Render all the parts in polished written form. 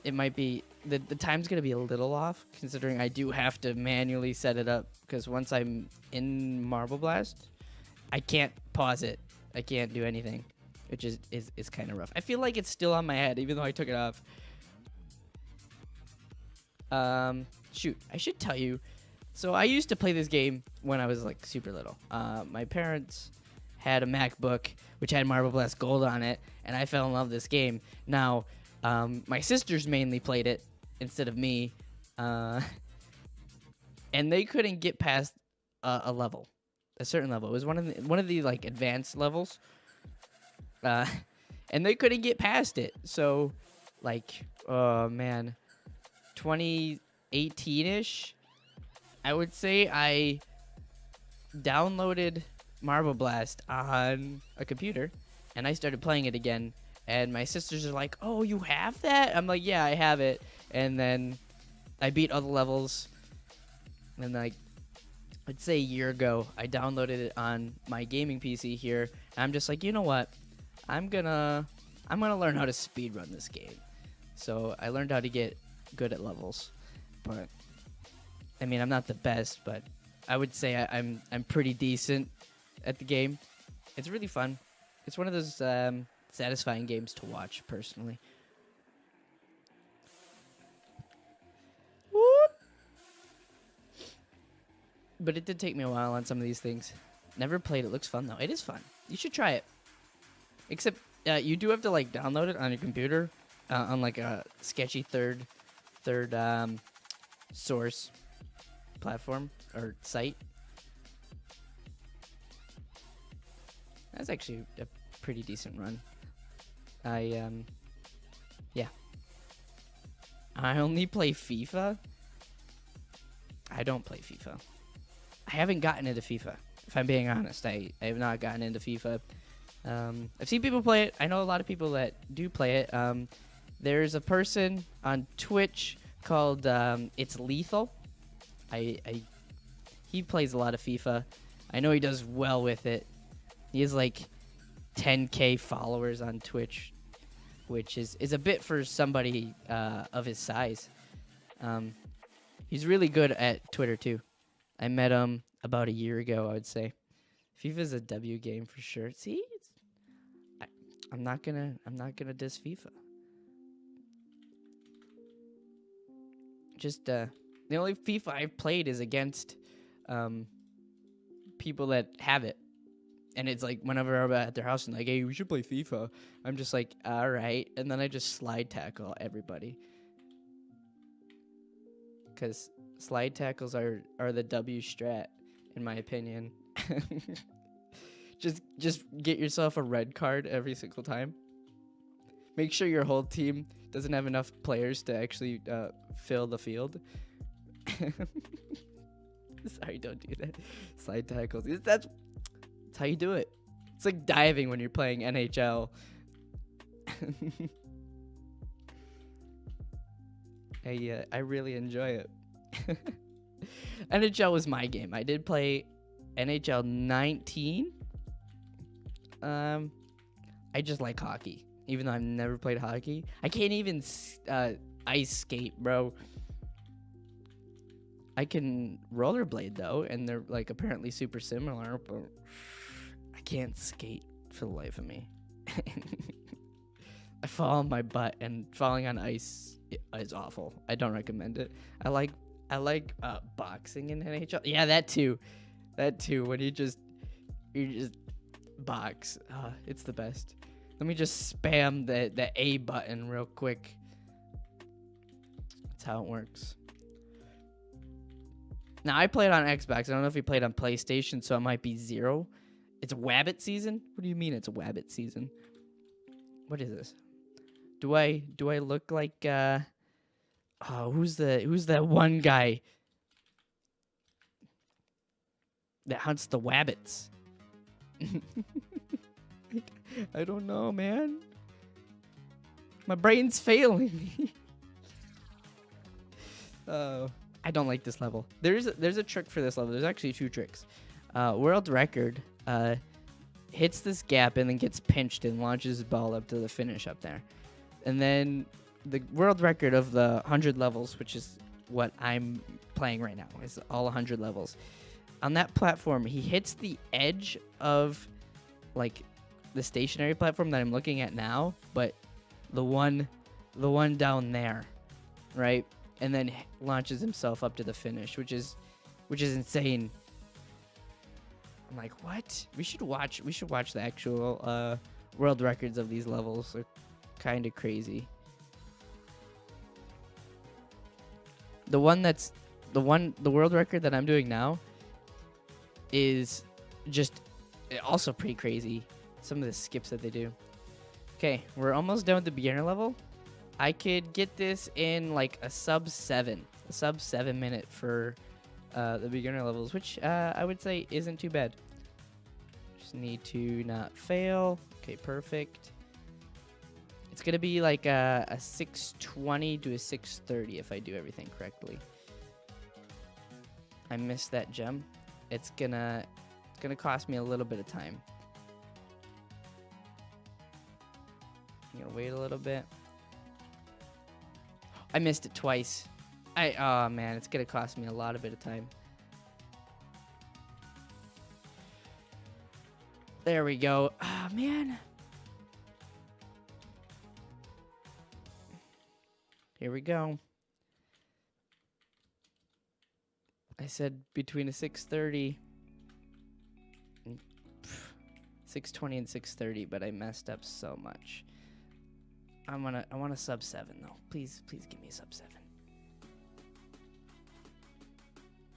it might be the time's gonna be a little off considering I do have to manually set it up because once I'm in Marble Blast, I can't pause it. I can't do anything, which is kind of rough. I feel like it's still on my head even though I took it off. Shoot, I should tell you. So I used to play this game when I was like super little. My parents had a MacBook which had Marble Blast Gold on it, and I fell in love with this game. Now, my sisters mainly played it instead of me, and they couldn't get past a level, a certain level. It was one of the like advanced levels, and they couldn't get past it. So, like, oh man, 2018-ish, I would say I downloaded Marble Blast on a computer, and I started playing it again. And my sisters are like, "Oh, you have that?" I'm like, "Yeah, I have it." And then I beat all the levels. And like, I'd say a year ago, I downloaded it on my gaming PC here. And I'm just like, you know what? I'm gonna learn how to speedrun this game. So I learned how to get good at levels, but I mean, I'm not the best, but I would say I'm pretty decent at the game. It's really fun. It's one of those satisfying games to watch, personally. Whoop. But it did take me a while on some of these things. Never played it. Looks fun, though. It is fun. You should try it. Except you do have to, like, download it on your computer on, like, a sketchy third source platform or site. That's actually a pretty decent run. Yeah. I only play FIFA. I don't play FIFA. I haven't gotten into FIFA. If I'm being honest, I have not gotten into FIFA. I've seen people play it. I know a lot of people that do play it. There's a person on Twitch called It's Lethal. He plays a lot of FIFA. I know he does well with it. He has like 10K followers on Twitch, which is a bit for somebody of his size. He's really good at Twitter too. I met him about a year ago, I would say. FIFA's a W game for sure. See, I'm not gonna diss FIFA. Just the only FIFA I've played is against people that have it. And it's like whenever I'm at their house and like, hey, we should play FIFA. I'm just like, all right. And then I just slide tackle everybody. Because slide tackles are the W strat, in my opinion. Just get yourself a red card every single time. Make sure your whole team doesn't have enough players to actually fill the field. Sorry, don't do that. Slide tackles. That's how you do it. It's like diving when you're playing NHL. I really enjoy it. NHL was my game. I did play NHL 19. I just like hockey, even though I've never played hockey. I can't even ice skate, bro. I can rollerblade though, and they're like apparently super similar, but I can't skate for the life of me. I fall on my butt, and falling on ice is awful. I don't recommend it. I like boxing in NHL. Yeah, that too. When you just box. It's the best. Let me just spam the A button real quick. That's how it works. Now, I played on Xbox. I don't know if you played on PlayStation, so it might be 0. It's Wabbit season? What do you mean it's Wabbit season? What is this? Do I look like who's that one guy that hunts the wabbits? I don't know, man. My brain's failing me. I don't like this level. There's a trick for this level. There's actually 2 tricks. World record hits this gap and then gets pinched and launches his ball up to the finish up there. And then the world record of the 100 levels, which is what I'm playing right now, is all 100 levels. On that platform, he hits the edge of like the stationary platform that I'm looking at now, but the one down there, right? And then launches himself up to the finish, which is insane. I'm like, what? We should watch the actual world records of these levels. They're kind of crazy. The world record that I'm doing now is just also pretty crazy. Some of the skips that they do. Okay, we're almost done with the beginner level. I could get this in like a sub 7 minute for the beginner levels, which I would say isn't too bad. Just need to not fail. Okay, perfect. It's gonna be like a 620 to a 630 if I do everything correctly. I missed that gem. It's gonna cost me a little bit of time. I'm gonna wait a little bit. I missed it twice. Oh man, it's gonna cost me a lot of bit of time. There we go. Ah man. Here we go. I said between a 630 and 620 and 630, but I messed up so much. I want a sub 7 though. Please give me a sub 7.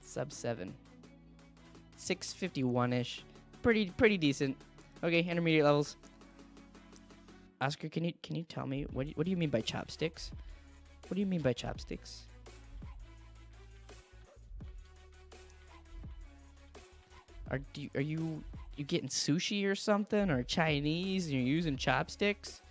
Sub 7. 651-ish. Pretty decent. Okay, intermediate levels. Oscar, can you tell me what do you mean by chopsticks? What do you mean by chopsticks? Are you getting sushi or something, or Chinese and you're using chopsticks?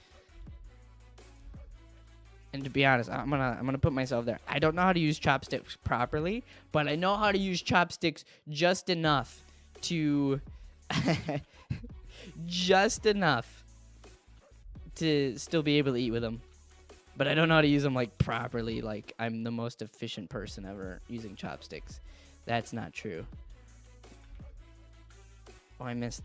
And to be honest, I'm gonna put myself there. I don't know how to use chopsticks properly, but I know how to use chopsticks just enough to just enough to still be able to eat with them. But I don't know how to use them like properly. Like I'm the most efficient person ever using chopsticks. That's not true. Oh, I missed.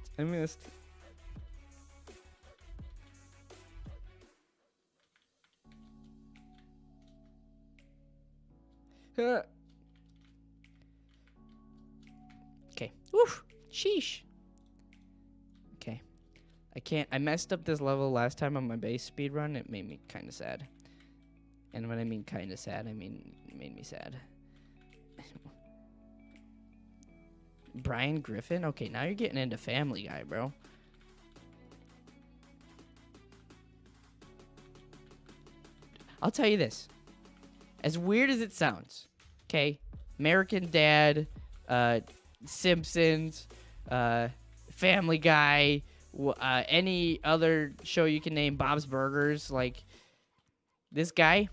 Okay. Woof. Sheesh. Okay. I messed up this level last time on my base speed run. It made me kind of sad. And when I mean kind of sad, I mean it made me sad. Brian Griffin? Okay, now you're getting into Family Guy, bro. I'll tell you this. As weird as it sounds, okay? American Dad, Simpsons, Family Guy, any other show you can name, Bob's Burgers, like, this guy,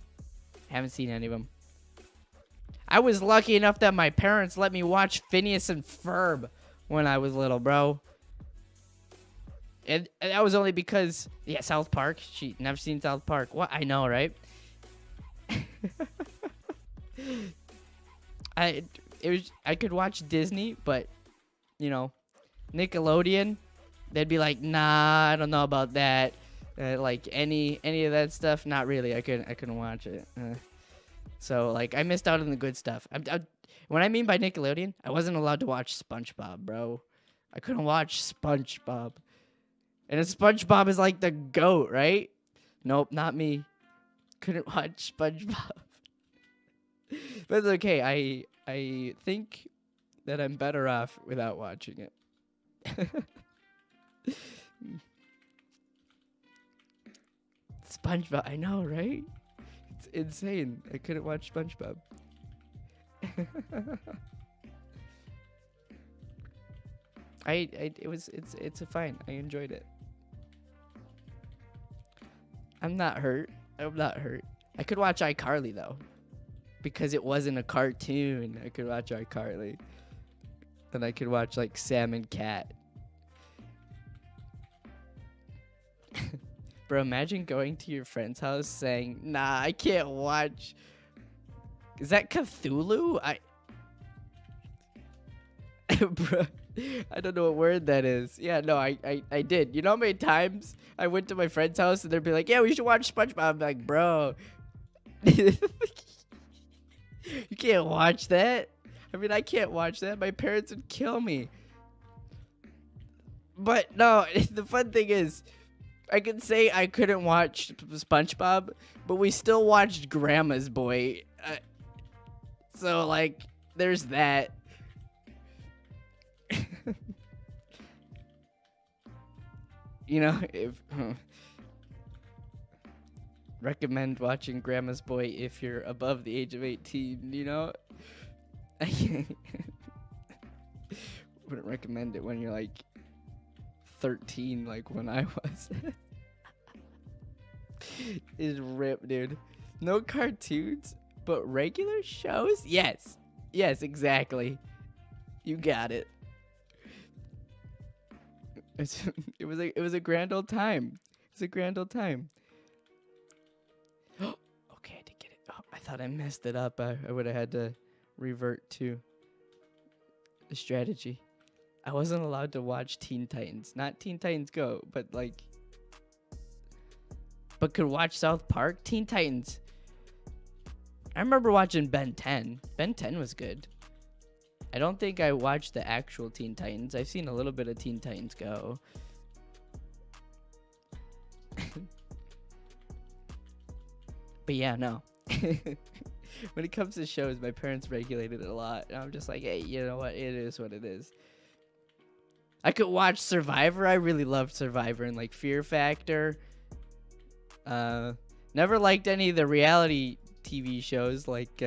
haven't seen any of them. I was lucky enough that my parents let me watch Phineas and Ferb when I was little, bro. And that was only because, yeah, South Park. She never seen South Park. What? I know, right? I could watch Disney, but you know, Nickelodeon, they'd be like, nah, I don't know about that. Like any of that stuff, not really. I couldn't watch it. So like I missed out on the good stuff. When I mean by Nickelodeon, I wasn't allowed to watch SpongeBob, bro. I couldn't watch SpongeBob. And SpongeBob is like the GOAT, right? Nope, not me. Couldn't watch SpongeBob. But it's okay. I think that I'm better off without watching it. SpongeBob, I know, right? It's insane. I couldn't watch SpongeBob. It's fine. I enjoyed it. I'm not hurt. I could watch iCarly though, because it wasn't a cartoon. I could watch iCarly, and I could watch like Sam and Cat. Bro, imagine going to your friend's house saying, "Nah, I can't watch." Is that Cthulhu? Bro, I don't know what word that is. Yeah, no, I did. You know how many times I went to my friend's house and they'd be like, "Yeah, we should watch SpongeBob." I'm like, bro, you can't watch that. I mean, I can't watch that. My parents would kill me. But no, the fun thing is, I could say I couldn't watch SpongeBob, but we still watched Grandma's Boy. So, like, there's that. You know, if recommend watching Grandma's Boy if you're above the age of 18, you know? I wouldn't recommend it when you're like 13, like when I was. Is rip, dude. No cartoons, but regular shows? Yes. Yes, exactly. You got it. It was a grand old time. It was a grand old time. Okay, I did get it. Oh, I thought I messed it up. I would have had to revert to the strategy. I wasn't allowed to watch Teen Titans. Not Teen Titans Go, but like... But could watch South Park? Teen Titans. I remember watching Ben 10. Ben 10 was good. I don't think I watched the actual Teen Titans. I've seen a little bit of Teen Titans Go. But yeah, no. When it comes to shows, my parents regulated it a lot. And I'm just like, hey, you know what? It is what it is. I could watch Survivor. I really loved Survivor and like Fear Factor. Never liked any of the reality TV shows like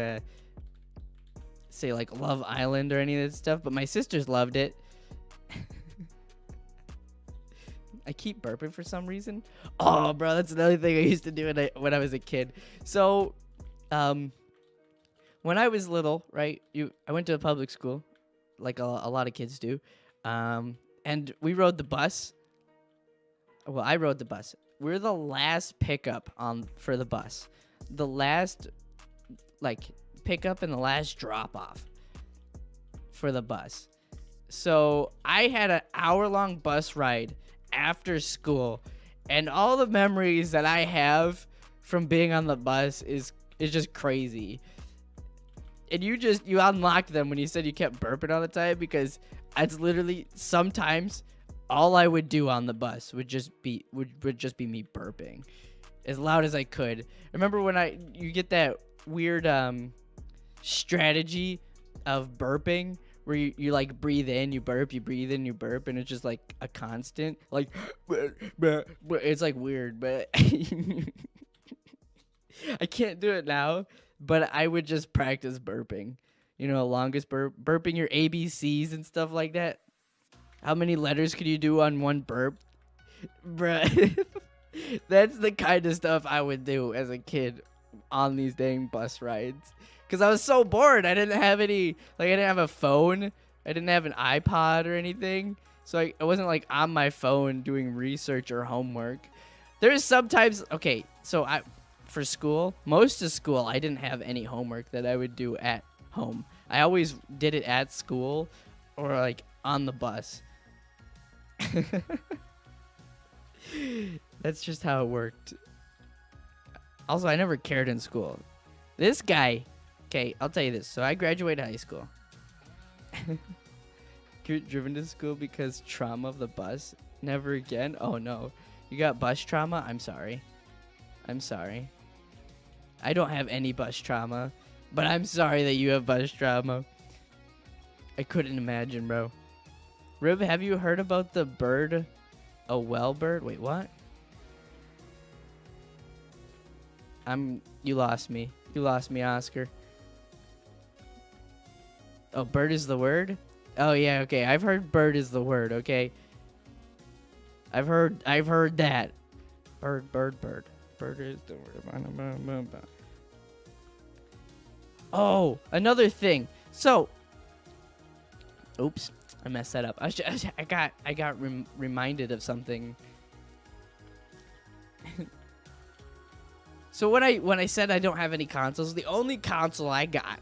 say like Love Island or any of that stuff, but my sisters loved it. I keep burping for some reason. Oh, bro, that's another thing I used to do when I was a kid. So, when I was little, right, I went to a public school, like a lot of kids do, and we rode the bus. Well, I rode the bus. We're the last pickup for the bus. The last, like, pickup and the last drop off for the bus. So I had an hour-long bus ride after school, and all the memories that I have from being on the bus is just crazy. And you unlocked them when you said you kept burping all the time, because it's literally sometimes all I would do on the bus would just be me burping as loud as I could. Remember when you get that weird strategy of burping where you like breathe in, you burp, you breathe in, you burp, and it's just like a constant, like it's like weird, but I can't do it now, but I would just practice burping. You know, longest burping your ABCs and stuff like that. How many letters could you do on one burp? Bruh. That's the kind of stuff I would do as a kid on these dang bus rides. Because I was so bored. I didn't have any, like, I didn't have a phone. I didn't have an iPod or anything. So I wasn't, like, on my phone doing research or homework. There's sometimes, okay, so for school, most of school, I didn't have any homework that I would do at home. I always did it at school or, like, on the bus. That's just how it worked. Also, I never cared in school. This guy, okay, I'll tell you this. So I graduated high school. Get driven to school because trauma of the bus. Never again. Oh no, you got bus trauma? I'm sorry. I'm sorry. I don't have any bus trauma, but I'm sorry that you have bus trauma. I couldn't imagine, bro. Rib, have you heard about the bird? A well bird? Wait, what? You lost me. You lost me, Oscar. Oh, bird is the word? Oh yeah, okay. I've heard bird is the word, okay? I've heard that. Bird. Bird is the word. Oh, another thing. So, oops. I messed that up. I got reminded of something. So when I said I don't have any consoles, the only console I got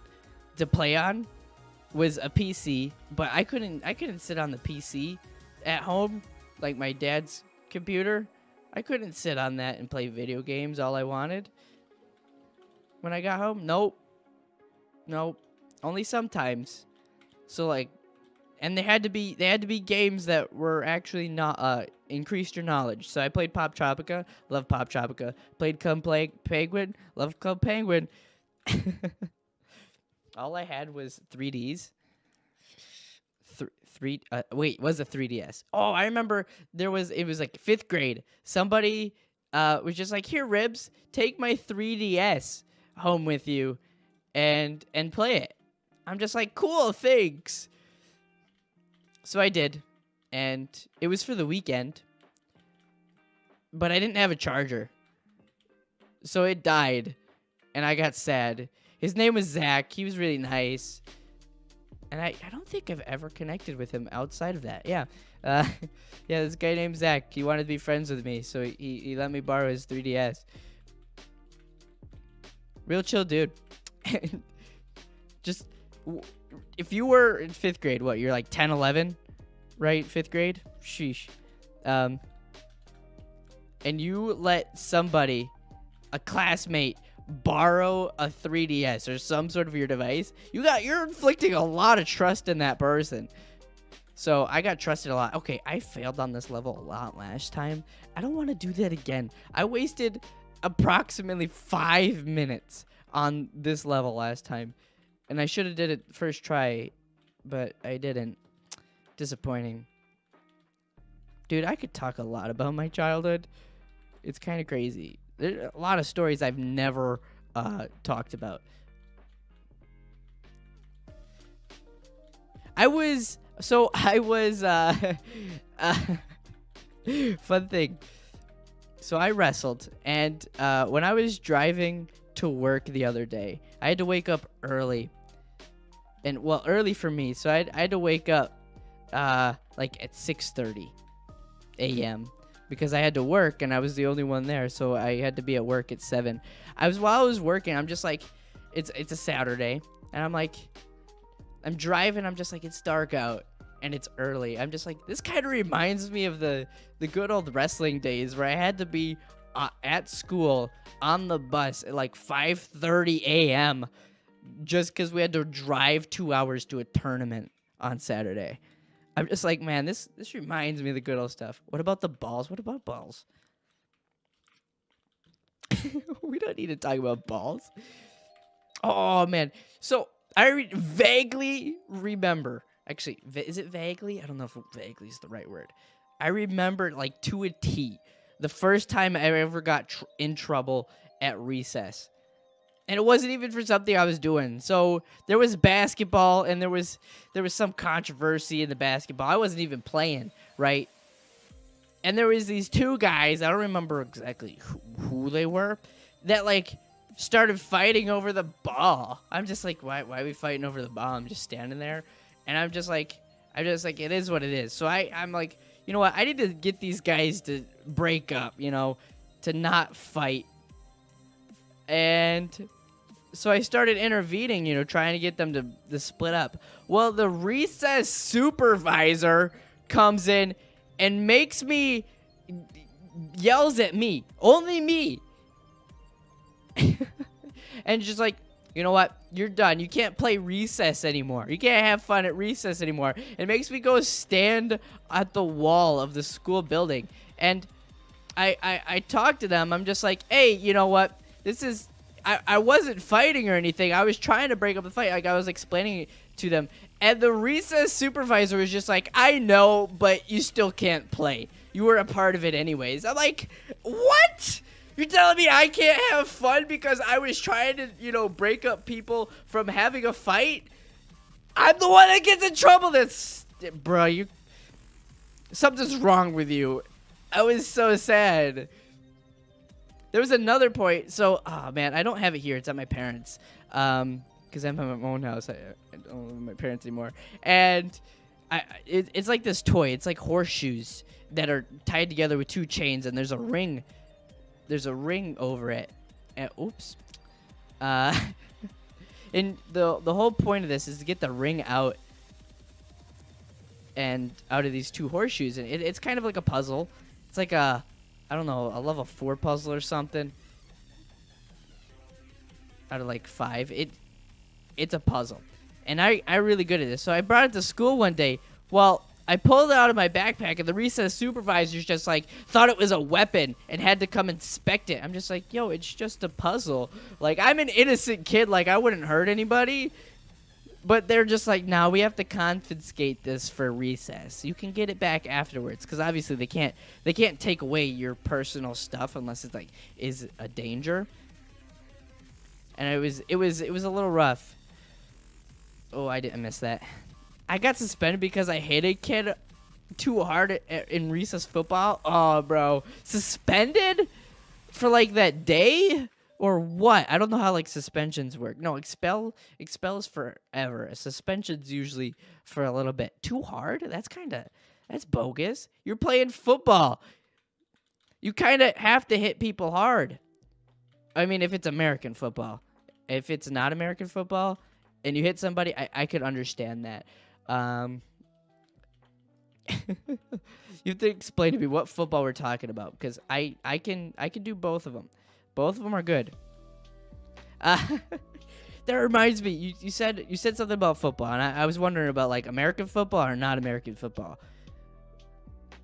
to play on was a PC, but I couldn't sit on the PC at home like my dad's computer. I couldn't sit on that and play video games all I wanted. When I got home, nope. Only sometimes. So like, and they had to be games that were actually not increased your knowledge. So I played Pop Tropica, love Pop Tropica. Played Come Play Penguin, love Come Penguin. All I had was 3Ds. Was a 3DS. Oh, I remember it was like 5th grade. Somebody was just like, "Here, Ribs, take my 3DS home with you and play it." I'm just like, "Cool, thanks." So I did, and it was for the weekend, but I didn't have a charger. So it died, and I got sad. His name was Zach. He was really nice. And I don't think I've ever connected with him outside of that. Yeah. Yeah, this guy named Zach. He wanted to be friends with me, so he let me borrow his 3DS. Real chill dude. Just, if you were in 5th grade, what, you're like 10, 11, right? 5th grade? Sheesh. And you let somebody, a classmate, borrow a 3DS or some sort of your device, you're inflicting a lot of trust in that person. So I got trusted a lot. Okay, I failed on this level a lot last time. I don't want to do that again. I wasted approximately 5 minutes on this level last time, and I should have did it first try, but I didn't. Disappointing. Dude, I could talk a lot about my childhood. It's kind of crazy. There's a lot of stories I've never talked about. Fun thing. So I wrestled, and when I was driving to work the other day, I had to wake up early. And, well, early for me, so I had to wake up like at 6:30 a.m. because I had to work, and I was the only one there, so I had to be at work at 7. While I was working, I'm just like, it's a Saturday, and I'm driving, I'm just like, it's dark out, and it's early. I'm just like, this kind of reminds me of the good old wrestling days where I had to be at school on the bus at like 5:30 a.m. just because we had to drive 2 hours to a tournament on Saturday. I'm just like, man, this reminds me of the good old stuff. What about the balls? What about balls? We don't need to talk about balls. Oh, man. So I vaguely remember. Actually, is it vaguely? I don't know if vaguely is the right word. I remember, like, to a T, the first time I ever got in trouble at recess. And it wasn't even for something I was doing. So there was basketball, and there was some controversy in the basketball. I wasn't even playing, right? And there was these two guys, I don't remember exactly who they were, that, like, started fighting over the ball. I'm just like, why are we fighting over the ball? I'm just standing there. And I'm just like, it is what it is. So I'm like, you know what? I need to get these guys to break up, to not fight. And so I started intervening, trying to get them to split up. Well, the recess supervisor comes in and yells at me, only me. And just like, you know what? You're done. You can't play recess anymore. You can't have fun at recess anymore. It makes me go stand at the wall of the school building. And I talked to them. I'm just like, hey, you know what? I wasn't fighting or anything. I was trying to break up the fight. Like, I was explaining it to them. And the recess supervisor was just like, I know, but you still can't play. You were a part of it anyways. I'm like, what? You're telling me I can't have fun because I was trying to, break up people from having a fight? I'm the one that gets in trouble. Bro, something's wrong with you. I was so sad. There was another point. So, oh man, I don't have it here. It's at my parents. Because I'm at my own house. I don't live with my parents anymore. And it's like this toy. It's like horseshoes that are tied together with two chains, and there's a ring. There's a ring over it. Oops. Uh, and the whole point of this is to get the ring out and out of these two horseshoes, and it's kind of like a puzzle. It's like a, I don't know, a level 4 puzzle or something. Out of like 5, it's a puzzle, and I'm really good at this. So I brought it to school one day. Well, I pulled it out of my backpack, and the recess supervisors just like thought it was a weapon and had to come inspect it. I'm just like, yo, it's just a puzzle. Like, I'm an innocent kid. Like, I wouldn't hurt anybody. But they're just like, no, we have to confiscate this for recess. You can get it back afterwards, because obviously they can't take away your personal stuff unless it's like is a danger. And it was a little rough. Oh, I didn't miss that. I got suspended because I hit a kid too hard in recess football. Oh, bro, suspended for like that day? Or what? I don't know how like suspensions work. No, expel is forever. Suspension's usually for a little bit. Too hard? That's bogus. You're playing football. You kind of have to hit people hard. I mean, if it's American football. If it's not American football and you hit somebody, I could understand that. You have to explain to me what football we're talking about, because I can do both of them. Both of them are good. That reminds me, you said something about football, and I was wondering about like American football or not American football.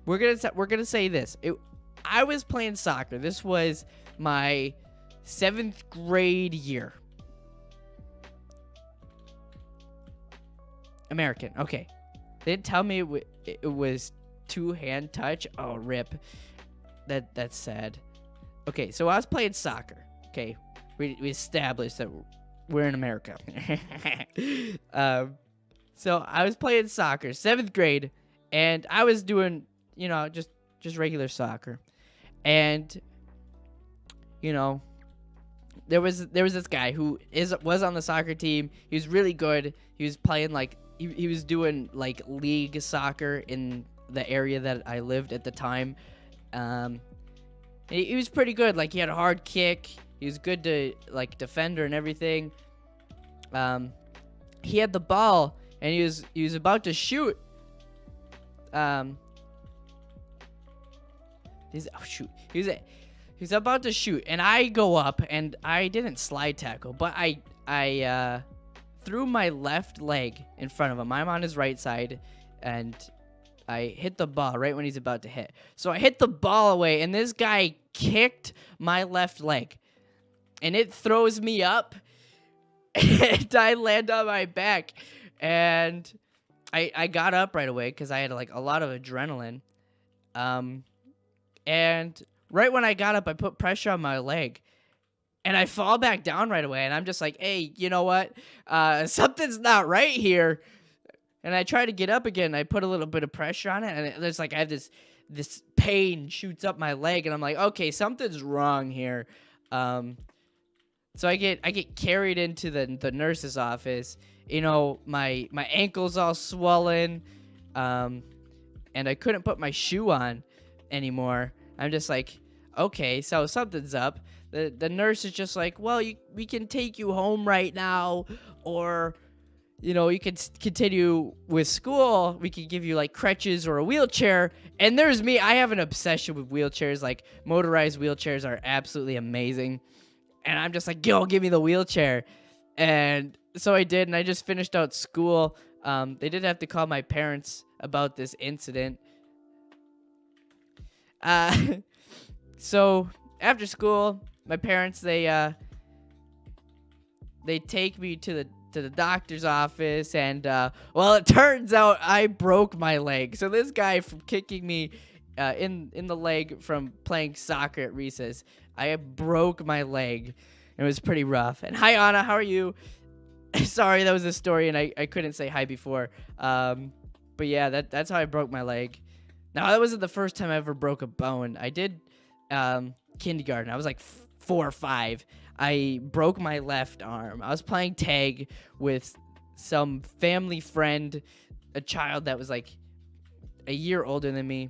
We're gonna say this. I was playing soccer. This was my 7th grade year. American. Okay. They didn't tell me it was 2-hand touch. Oh, rip. That's sad. Okay, so I was playing soccer. Okay, we established that we're in America. So I was playing soccer, 7th grade, and I was doing, just regular soccer. And, there was this guy who was on the soccer team. He was really good. He was playing like he was doing like league soccer in the area that I lived at the time. He was pretty good. Like, he had a hard kick. He was good to like defender and everything. He had the ball and he was about to shoot. He's about to shoot, and I go up, and I didn't slide tackle, but I threw my left leg in front of him. I'm on his right side, and I hit the ball right when he's about to hit. So I hit the ball away, and this guy kicked my left leg, and it throws me up, and I land on my back, and I got up right away because I had like a lot of adrenaline, and right when I got up, I put pressure on my leg, and I fall back down right away, and I'm just like, hey, you know what? Something's not right here. And I try to get up again. I put a little bit of pressure on it, and there's like I have this pain shoots up my leg, and I'm like, okay, something's wrong here. So I get carried into the nurse's office. My ankle's all swollen, and I couldn't put my shoe on anymore. I'm just like, okay, so something's up. The nurse is just like, well, we can take you home right now, or you can continue with school. We could give you like crutches or a wheelchair. And there's me. I have an obsession with wheelchairs. Like, motorized wheelchairs are absolutely amazing. And I'm just like, yo, give me the wheelchair. And so I did, and I just finished out school. They did have to call my parents about this incident. So after school, my parents, they take me to the doctor's office, and well, it turns out I broke my leg. So this guy, from kicking me in the leg from playing soccer at recess, I broke my leg. It was pretty rough. And hi, Anna, how are you? Sorry, that was a story, and I couldn't say hi before. But yeah, that's how I broke my leg. Now, that wasn't the first time I ever broke a bone. I did kindergarten. I was like 4 or 5. I broke my left arm. I was playing tag with some family friend, a child that was like a year older than me.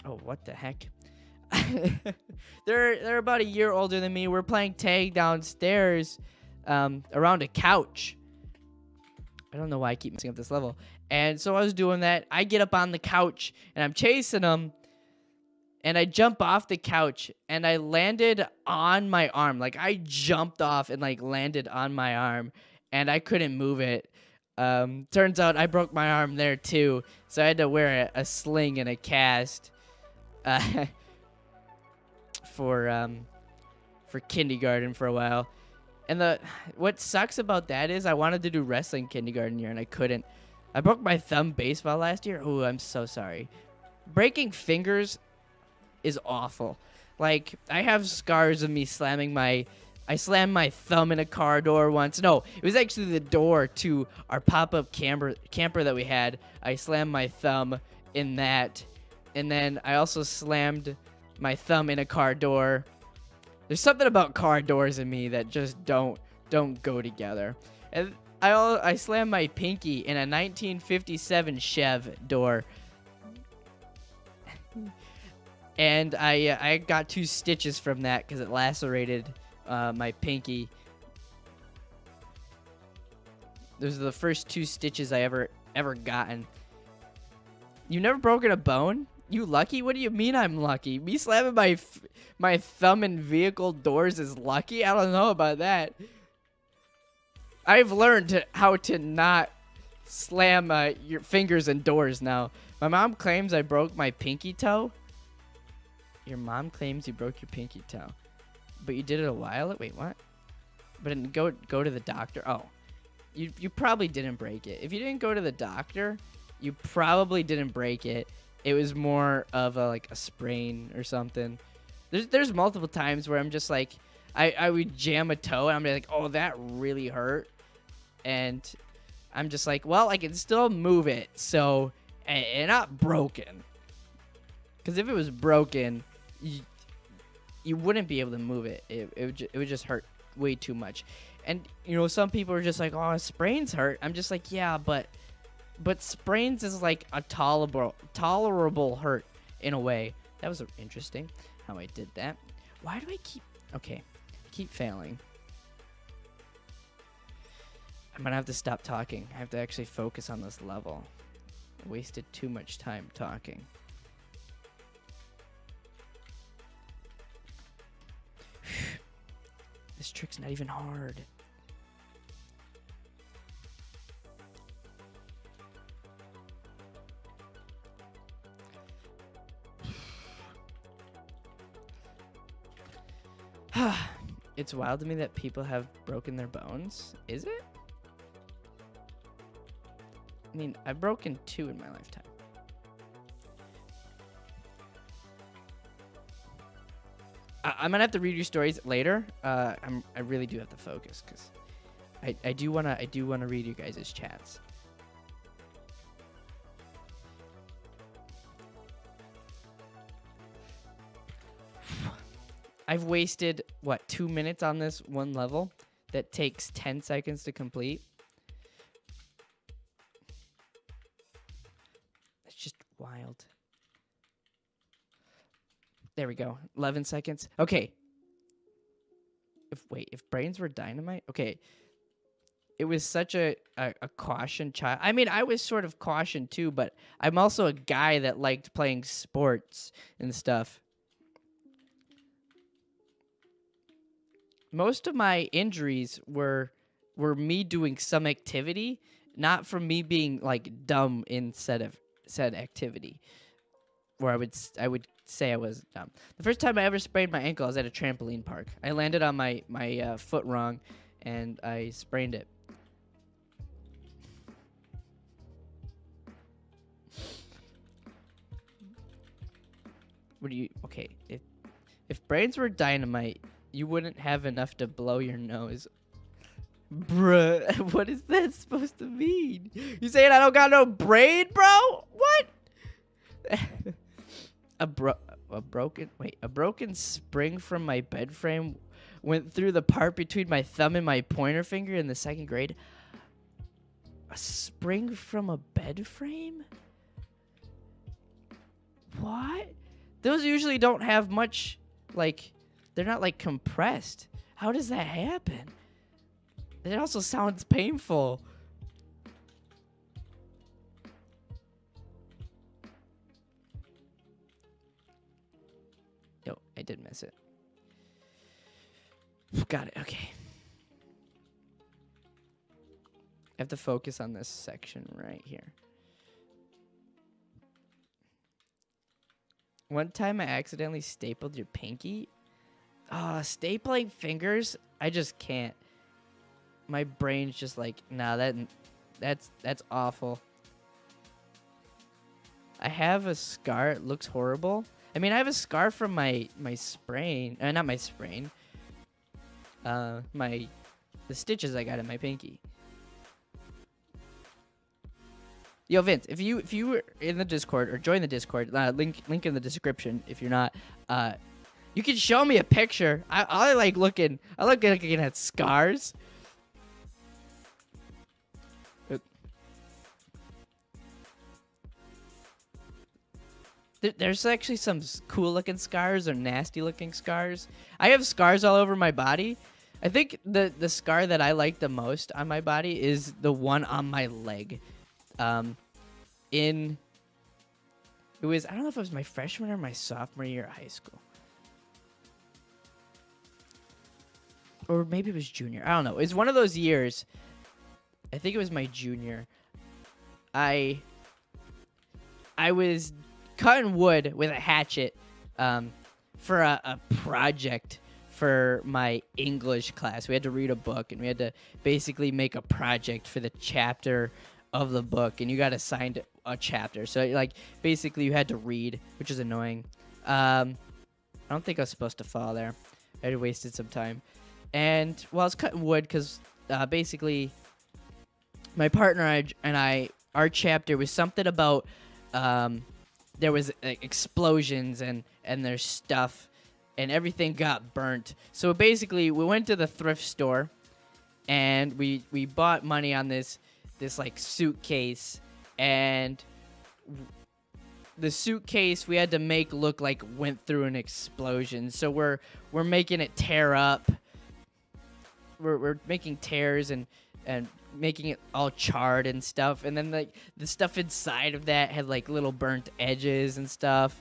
Oh, what the heck? they're about a year older than me. We're playing tag downstairs, around a couch. I don't know why I keep messing up this level. And so I was doing that. I get up on the couch and I'm chasing them. And I jump off the couch and I landed on my arm. Like I jumped off and like landed on my arm and I couldn't move it. Turns out I broke my arm there too. So I had to wear a sling and a cast for kindergarten for a while. And what sucks about that is I wanted to do wrestling kindergarten year and I couldn't. I broke my thumb baseball last year. Oh, I'm so sorry. Breaking fingers is awful. Like I have scars of me I slammed my thumb in a car door once. No, it was actually the door to our pop-up camper that we had. I slammed my thumb in that. And then I also slammed my thumb in a car door. There's something about car doors in me that just don't go together. And I slammed my pinky in a 1957 Chev door. And I got 2 stitches from that because it lacerated my pinky. Those are the first 2 stitches I ever gotten. You've never broken a bone? You lucky? What do you mean I'm lucky? Me slamming my thumb in vehicle doors is lucky? I don't know about that. I've learned how to not slam your fingers in doors now. My mom claims I broke my pinky toe. Your mom claims you broke your pinky toe. But you did it a while ago? Wait, what? But didn't go to the doctor? Oh. You probably didn't break it. If you didn't go to the doctor, you probably didn't break it. It was more of a sprain or something. There's multiple times where I'm just like, I would jam a toe and I'm like, oh, that really hurt. And I'm just like, well, I can still move it. So, and not broken. Because if it was broken, you wouldn't be able to move it. It would just hurt way too much. And, some people are just like, oh, sprains hurt. I'm just like, yeah, but sprains is like a tolerable hurt in a way. That was interesting how I did that. Why do I keep failing? I'm gonna have to stop talking. I have to actually focus on this level. I wasted too much time talking. This trick's not even hard. It's wild to me that people have broken their bones. Is it? I mean, I've broken 2 in my lifetime. I'm gonna have to read your stories later. I really do have to focus because I do wanna read you guys' chats. I've wasted 2 minutes on this one level that takes 10 seconds to complete. It's just wild. There we go. 11 seconds. Okay. If brains were dynamite? Okay. It was such a caution child. I mean, I was sort of cautioned too, but I'm also a guy that liked playing sports and stuff. Most of my injuries were me doing some activity, not from me being dumb in said activity. Where I would say I was dumb. The first time I ever sprained my ankle, I was at a trampoline park. I landed on my foot wrong, and I sprained it. Okay? If brains were dynamite, you wouldn't have enough to blow your nose. Bruh, what is that supposed to mean? You saying I don't got no brain, bro? What? A broken spring from my bed frame went through the part between my thumb and my pointer finger in the 2nd grade. A spring from a bed frame? What? Those usually don't have much, like, they're not like compressed. How does that happen? It also sounds painful. No, I did miss it. Got it. Okay. I have to focus on this section right here. One time I accidentally stapled your pinky. Stapling fingers, I just can't. My brain's just like, nah, that's awful. I have a scar. It looks horrible. I mean, I have a scar from my sprain. Not my sprain. The stitches I got in my pinky. Yo, Vince, if you were in the Discord or join the Discord, link in the description. If you're not, you can show me a picture. I like looking. I like looking at scars. There's actually some cool looking scars or nasty looking scars. I have scars all over my body. I think the scar that I like the most on my body is the one on my leg. It was, I don't know if it was my freshman or my sophomore year of high school. Or maybe it was junior. I don't know. It's one of those years. I think it was my junior. I was cutting wood with a hatchet for a project for my English class. We had to read a book, and we had to basically make a project for the chapter of the book, and you got assigned a chapter. So, like, basically you had to read, which is annoying. I don't think I was supposed to fall there. I had wasted some time. And, well, I was cutting wood because basically my partner and I, our chapter was something about there was explosions and there's stuff, and everything got burnt. So basically we went to the thrift store, and we bought money on this like suitcase, and the suitcase we had to make look like went through an explosion. So we're making it tear up. We're making tears and making it all charred and stuff, and then like the stuff inside of that had like little burnt edges and stuff.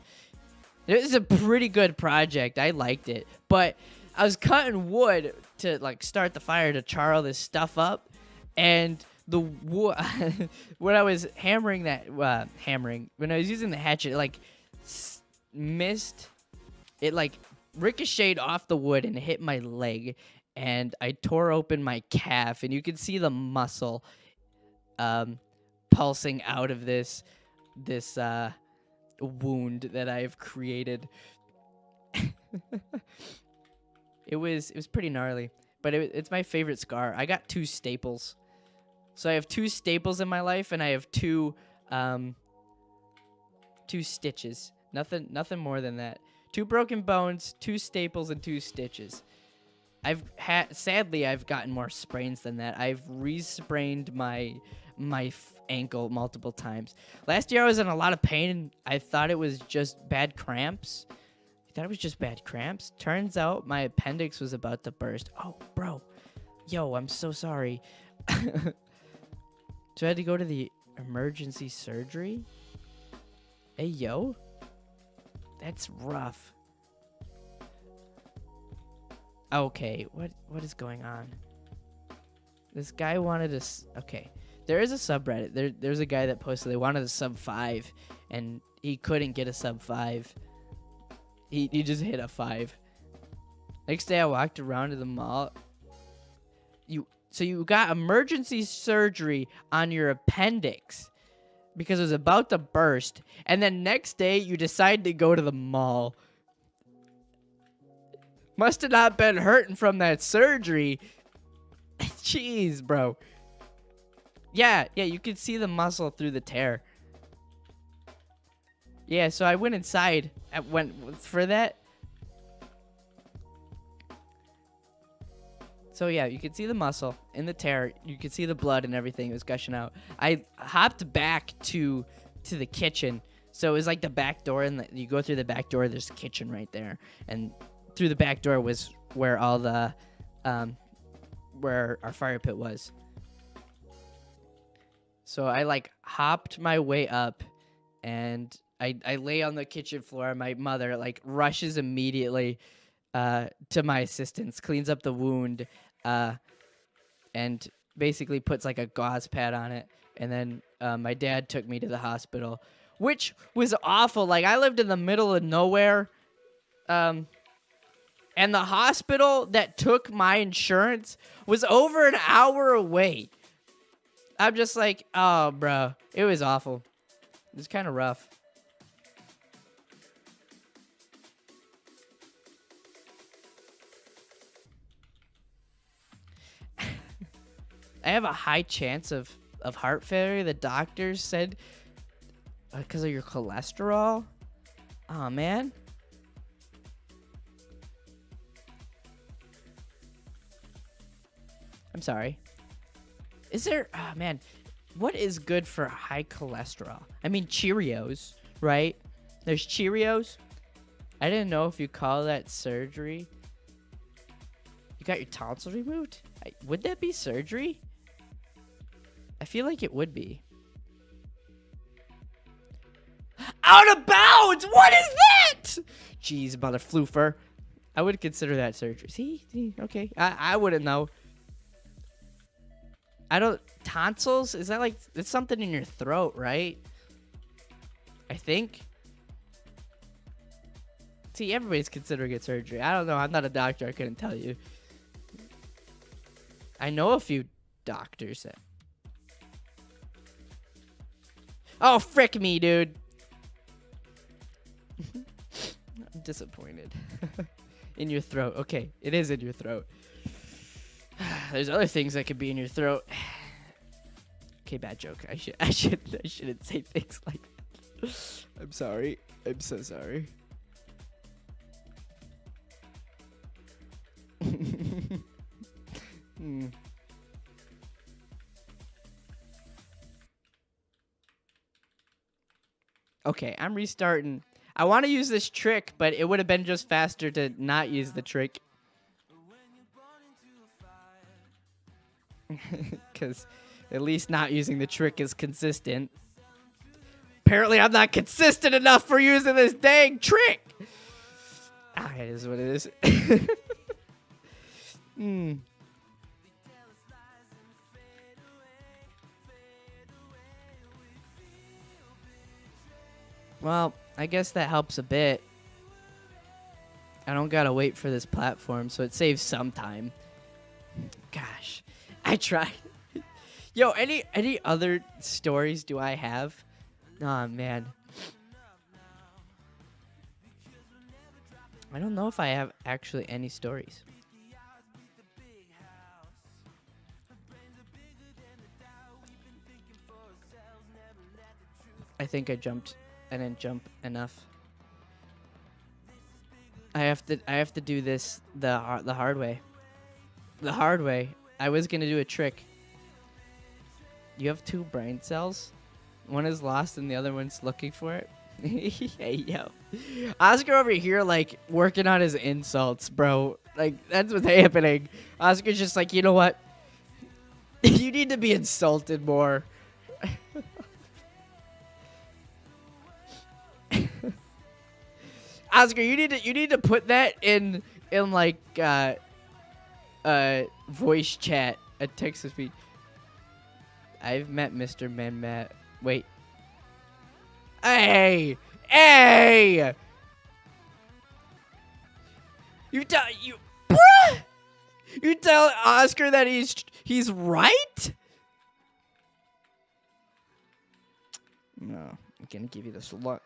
It was a pretty good project. I liked it, but I was cutting wood to like start the fire to char all this stuff up, and the wood when I was when I was using the hatchet, it like missed. It like ricocheted off the wood and hit my leg, and I tore open my calf, and you can see the muscle pulsing out of this wound that I've created. It was pretty gnarly, but it's my favorite scar. I got 2 staples. So I have 2 staples in my life, and I have 2 stitches. Nothing more than that. 2 broken bones, 2 staples, and 2 stitches. Sadly, I've gotten more sprains than that. I've re-sprained my ankle multiple times. Last year I was in a lot of pain, and I thought it was just bad cramps. Turns out my appendix was about to burst. Oh, bro. Yo, I'm so sorry. So I had to go to the emergency surgery. Hey, yo. That's rough. Okay, what is going on? This guy wanted to... Okay, there is a subreddit. There's a guy that posted they wanted a sub 5, and he couldn't get a sub 5. He just hit a 5. Next day I walked around to the mall. So you got emergency surgery on your appendix because it was about to burst, and then next day you decide to go to the mall. Must have not been hurting from that surgery. Jeez, bro. Yeah, you could see the muscle through the tear. Yeah, so I went inside. I went for that. So yeah, you could see the muscle in the tear. You could see the blood and everything. It was gushing out. I hopped back to the kitchen So it was like the back door, and you go through the back door. There's a kitchen right there, and through the back door was where all the, where our fire pit was. So I like hopped my way up, and I lay on the kitchen floor. My mother like rushes immediately to my assistance, cleans up the wound, and basically puts like a gauze pad on it. And then my dad took me to the hospital, which was awful. Like, I lived in the middle of nowhere, and the hospital that took my insurance was over an hour away. I'm just like, oh, bro, it was awful. It was kind of rough. I have a high chance of heart failure. The doctors said because of your cholesterol. Oh, man. I'm sorry. Is there... Oh, man. What is good for high cholesterol? I mean, Cheerios, right? There's Cheerios. I didn't know if you call that surgery. You got your tonsils removed? Would that be surgery? I feel like it would be. Out of bounds! What is that? Jeez, mother floofer. I would consider that surgery. See? Okay. I wouldn't know. I don't... Tonsils? Is that like... It's something in your throat, right? I think. See, everybody's considering it surgery. I don't know. I'm not a doctor. I couldn't tell you. I know a few doctors that... Oh, frick me, dude. I'm disappointed. In your throat. Okay, it is in your throat. There's other things that could be in your throat. Okay, bad joke. I shouldn't say things like that. I'm sorry. I'm so sorry. Okay, I'm restarting. I want to use this trick, but it would have been just faster to not use the trick. Because at least not using the trick is consistent. Apparently, I'm not consistent enough for using this dang trick. Ah, it is what it is. Well, I guess that helps a bit. I don't gotta wait for this platform, so it saves some time. Gosh, I tried. Yo, any other stories do I have? Oh, man. I don't know if I have actually any stories. I think I jumped. I didn't jump enough. I have to do this the hard way. The hard way. I was gonna do a trick. You have 2 brain cells. One is lost and the other one's looking for it. Hey, yo. Oscar over here, like, working on his insults, bro. Like, that's what's happening. Oscar's just like, you know what? You need to be insulted more. Oscar, you need to put that in like voice chat, a text to speech. I've met Mr. Manmat. Wait. Hey! You bruh! You tell Oscar that he's right? No, I'm gonna give you this look.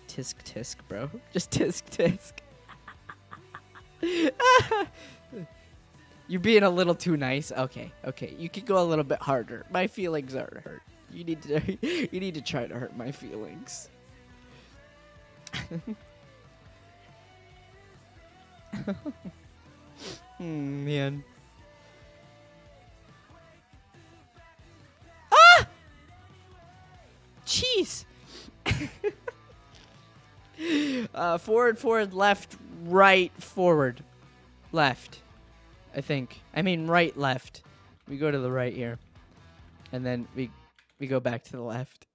Tisk tisk, bro. Just tisk tisk. You're being a little too nice. Okay. You can go a little bit harder. My feelings are hurt. You need to try to hurt my feelings. Man. Ah! Jeez. Forward, left, right, forward, left. I think. I mean, right, left. We go to the right here, and then we go back to the left.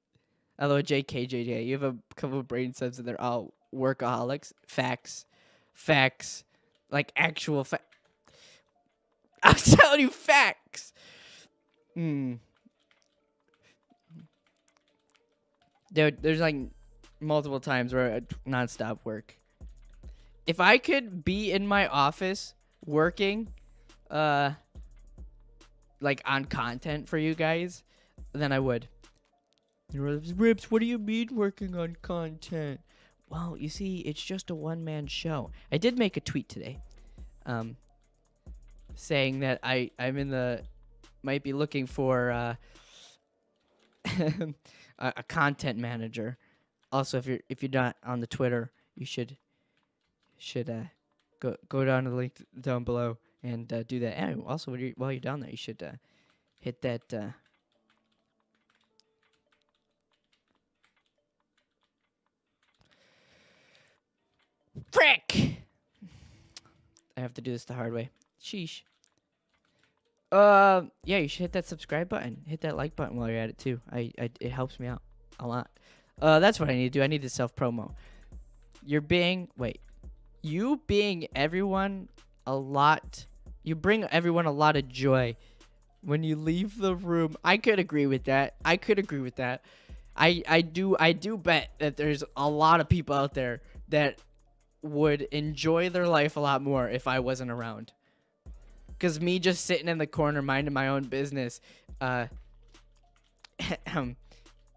Although JKJJ, you have a couple of brain cells and they're all workaholics. Facts, like actual facts. I'm telling you facts. Dude, there's like multiple times where I nonstop work. If I could be in my office working, like on content for you guys, then I would. Rips, what do you mean working on content? Well, you see, it's just a one-man show. I did make a tweet today, saying that I'm in the might be looking for a content manager. Also, if you're not on the Twitter, you should go down to the link down below and do that. And also, while you're down there, you should hit that. Frick! I have to do this the hard way. Sheesh. Yeah, you should hit that subscribe button. Hit that like button while you're at it too. It helps me out a lot. That's what I need to do. I need to self-promo. You bring everyone a lot. You bring everyone a lot of joy when you leave the room. I could agree with that. I do bet that there's a lot of people out there that would enjoy their life a lot more if I wasn't around. Because me just sitting in the corner minding my own business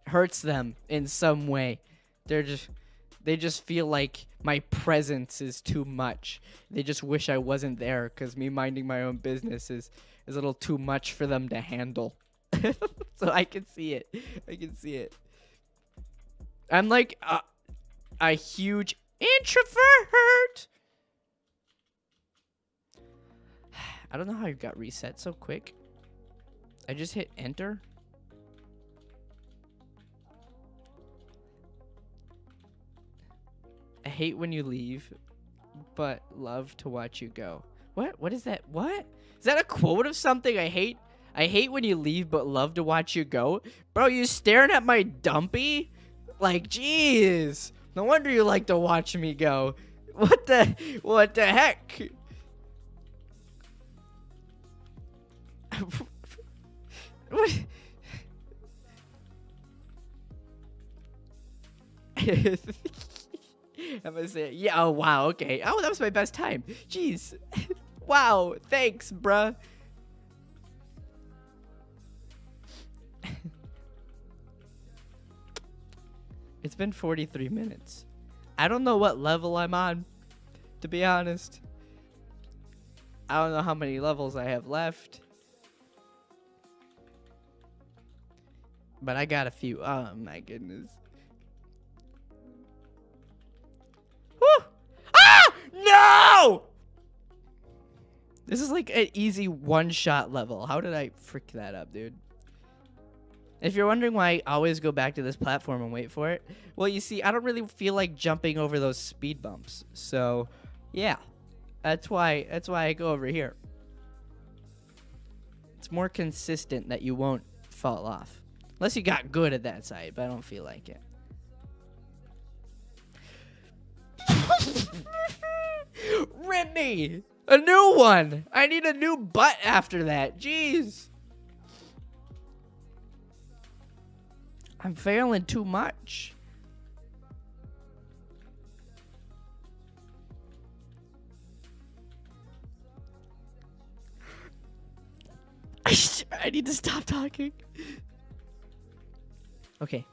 hurts them in some way. They just feel like my presence is too much. They just wish I wasn't there because me minding my own business is a little too much for them to handle. So I can see it. I'm like a huge introvert. I don't know how you got reset so quick. I just hit enter. I hate when you leave, but love to watch you go. What is that? What? Is that a quote of something? I hate when you leave, but love to watch you go. Bro, you staring at my dumpy? Like, jeez. No wonder you like to watch me go. What the heck? What? I'm gonna say, yeah, oh, wow, okay. Oh, that was my best time. Jeez. Wow, thanks, bruh. It's been 43 minutes. I don't know what level I'm on, to be honest. I don't know how many levels I have left. But I got a few. Oh, my goodness. Whew. Ah! No! This is like an easy one-shot level. How did I frick that up, dude? If you're wondering why I always go back to this platform and wait for it, well, you see, I don't really feel like jumping over those speed bumps. So, yeah. That's why I go over here. It's more consistent that you won't fall off. Unless you got good at that side, but I don't feel like it. Rip me! A new one! I need a new butt after that. Jeez. I'm failing too much. I need to stop talking. Okay,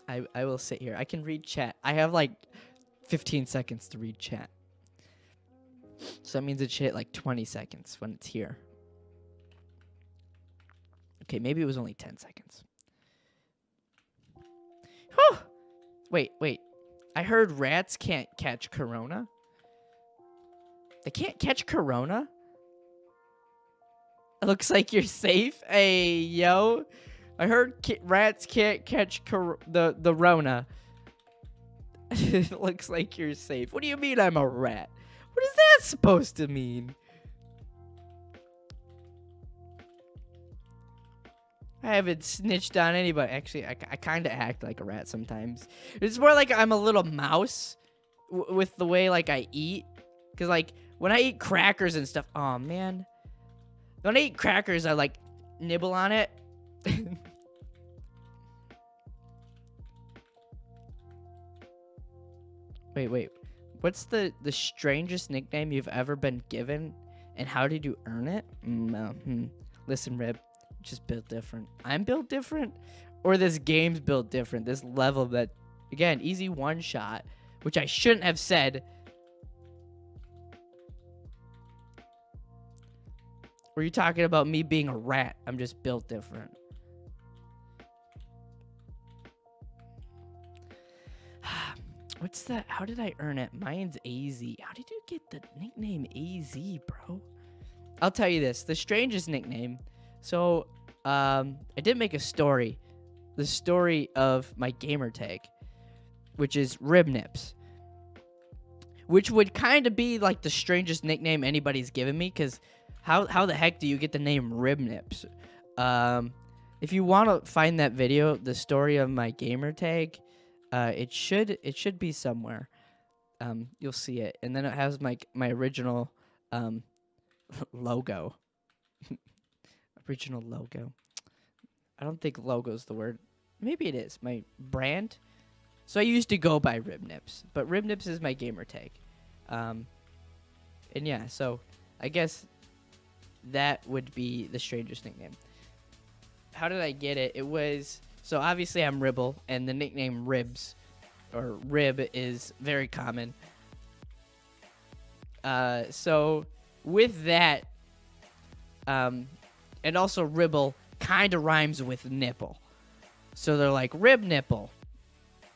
I will sit here. I can read chat. I have like 15 seconds to read chat. So that means it should hit like 20 seconds when it's here. Okay, maybe it was only 10 seconds. Whew! Wait. I heard rats can't catch corona. They can't catch corona? It looks like you're safe. Hey, yo. I heard rats can't catch the Rona. It looks like you're safe. What do you mean I'm a rat? What is that supposed to mean? I haven't snitched on anybody. Actually, I kind of act like a rat sometimes. It's more like I'm a little mouse with the way like I eat. Because like when I eat crackers and stuff, oh man. When I eat crackers, I like nibble on it. Wait. What's the strangest nickname you've ever been given, and how did you earn it? Listen, Rib, just built different. I'm built different, or this game's built different. This level that, again, easy one shot, which I shouldn't have said. Were you talking about me being a rat? I'm just built different. What's that? How did I earn it? Mine's AZ. How did you get the nickname AZ, bro? I'll tell you this. The strangest nickname. So, I did make a story. The story of my gamer tag, which is Ribnips. Which would kind of be like the strangest nickname anybody's given me, because how the heck do you get the name Ribnips? If you want to find that video, the story of my gamer tag, it should be somewhere. You'll see it, and then it has my original logo. Original logo. I don't think logo's the word. Maybe it is. My brand. So I used to go by Ribnips, but Ribnips is my gamer tag. And yeah, so I guess that would be the strangest nickname. How did I get it? It was, so obviously I'm Ribble, and the nickname Ribs, or Rib, is very common. So with that, and also Ribble kind of rhymes with nipple. So they're like, Rib Nipple.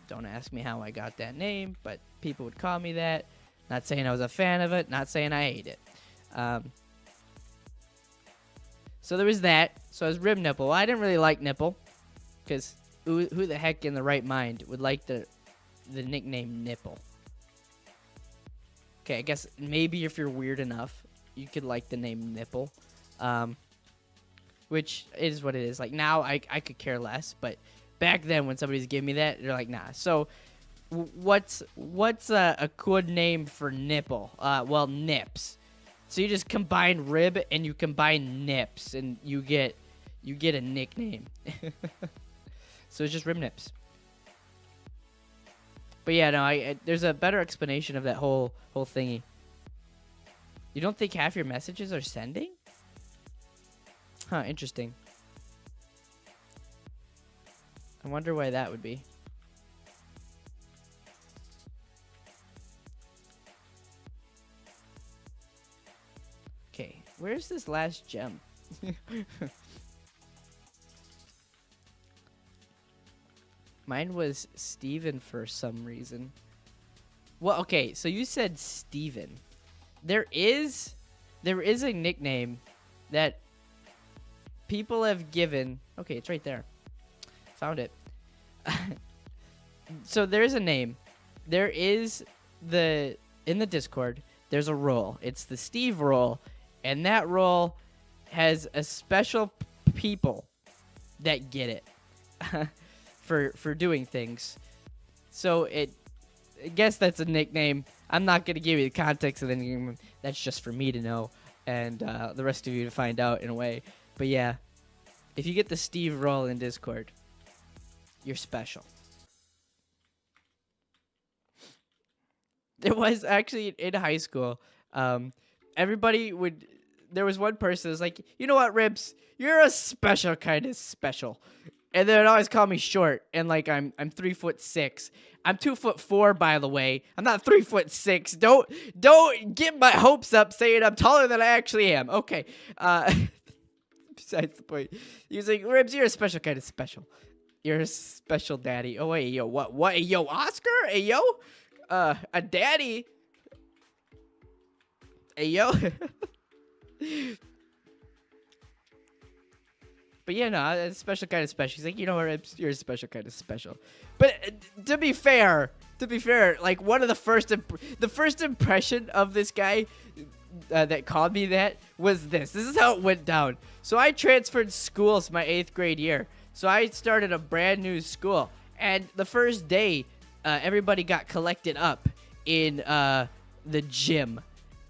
Don't ask me how I got that name, but people would call me that. Not saying I was a fan of it, not saying I ate it. So there was that. So I was Rib Nipple. Well, I didn't really like Nipple, because who the heck in the right mind would like the nickname Nipple? Okay, I guess maybe if you're weird enough, you could like the name Nipple. Which is what it is. Like, now I could care less, but back then when somebody's giving me that, they're like, nah. So what's a good name for nipple? Well, Nips. So you just combine Rib and you combine Nips, and you get a nickname. So it's just Rib Nips. But yeah, no, there's a better explanation of that whole thingy. You don't think half your messages are sending? Huh, interesting. I wonder why that would be. Okay, where's this last gem? Mine was Steven for some reason. Well, okay, so you said Steven. There is a nickname that people have given. Okay, it's right there. Found it. So there's a name. There is in the Discord, there's a role. It's the Steve role, and that role has a special people that get it for doing things. So I guess that's a nickname. I'm not gonna give you the context of the name. That's just for me to know, and the rest of you to find out in a way. But yeah, if you get the Steve role in Discord, you're special. There was actually in high school, everybody would. There was one person who was like, you know what, Ribs, you're a special kind of special, and they would always call me short. And like I'm 3'6". I'm 2'4", by the way. I'm not 3'6". Don't get my hopes up saying I'm taller than I actually am. Okay. Besides the point, he was like, Ribs, you're a special kind of special. You're a special daddy. Oh wait, yo, what? Hey, yo, Oscar? Hey, yo, a daddy? Hey, yo. But yeah, no, a special kind of special. He's like, you know what, you're a special kind of special. But to be fair, like one of the first impression of this guy that called me that was this. This is how it went down. So I transferred schools my 8th grade year. So I started a brand new school, and the first day, everybody got collected up in the gym,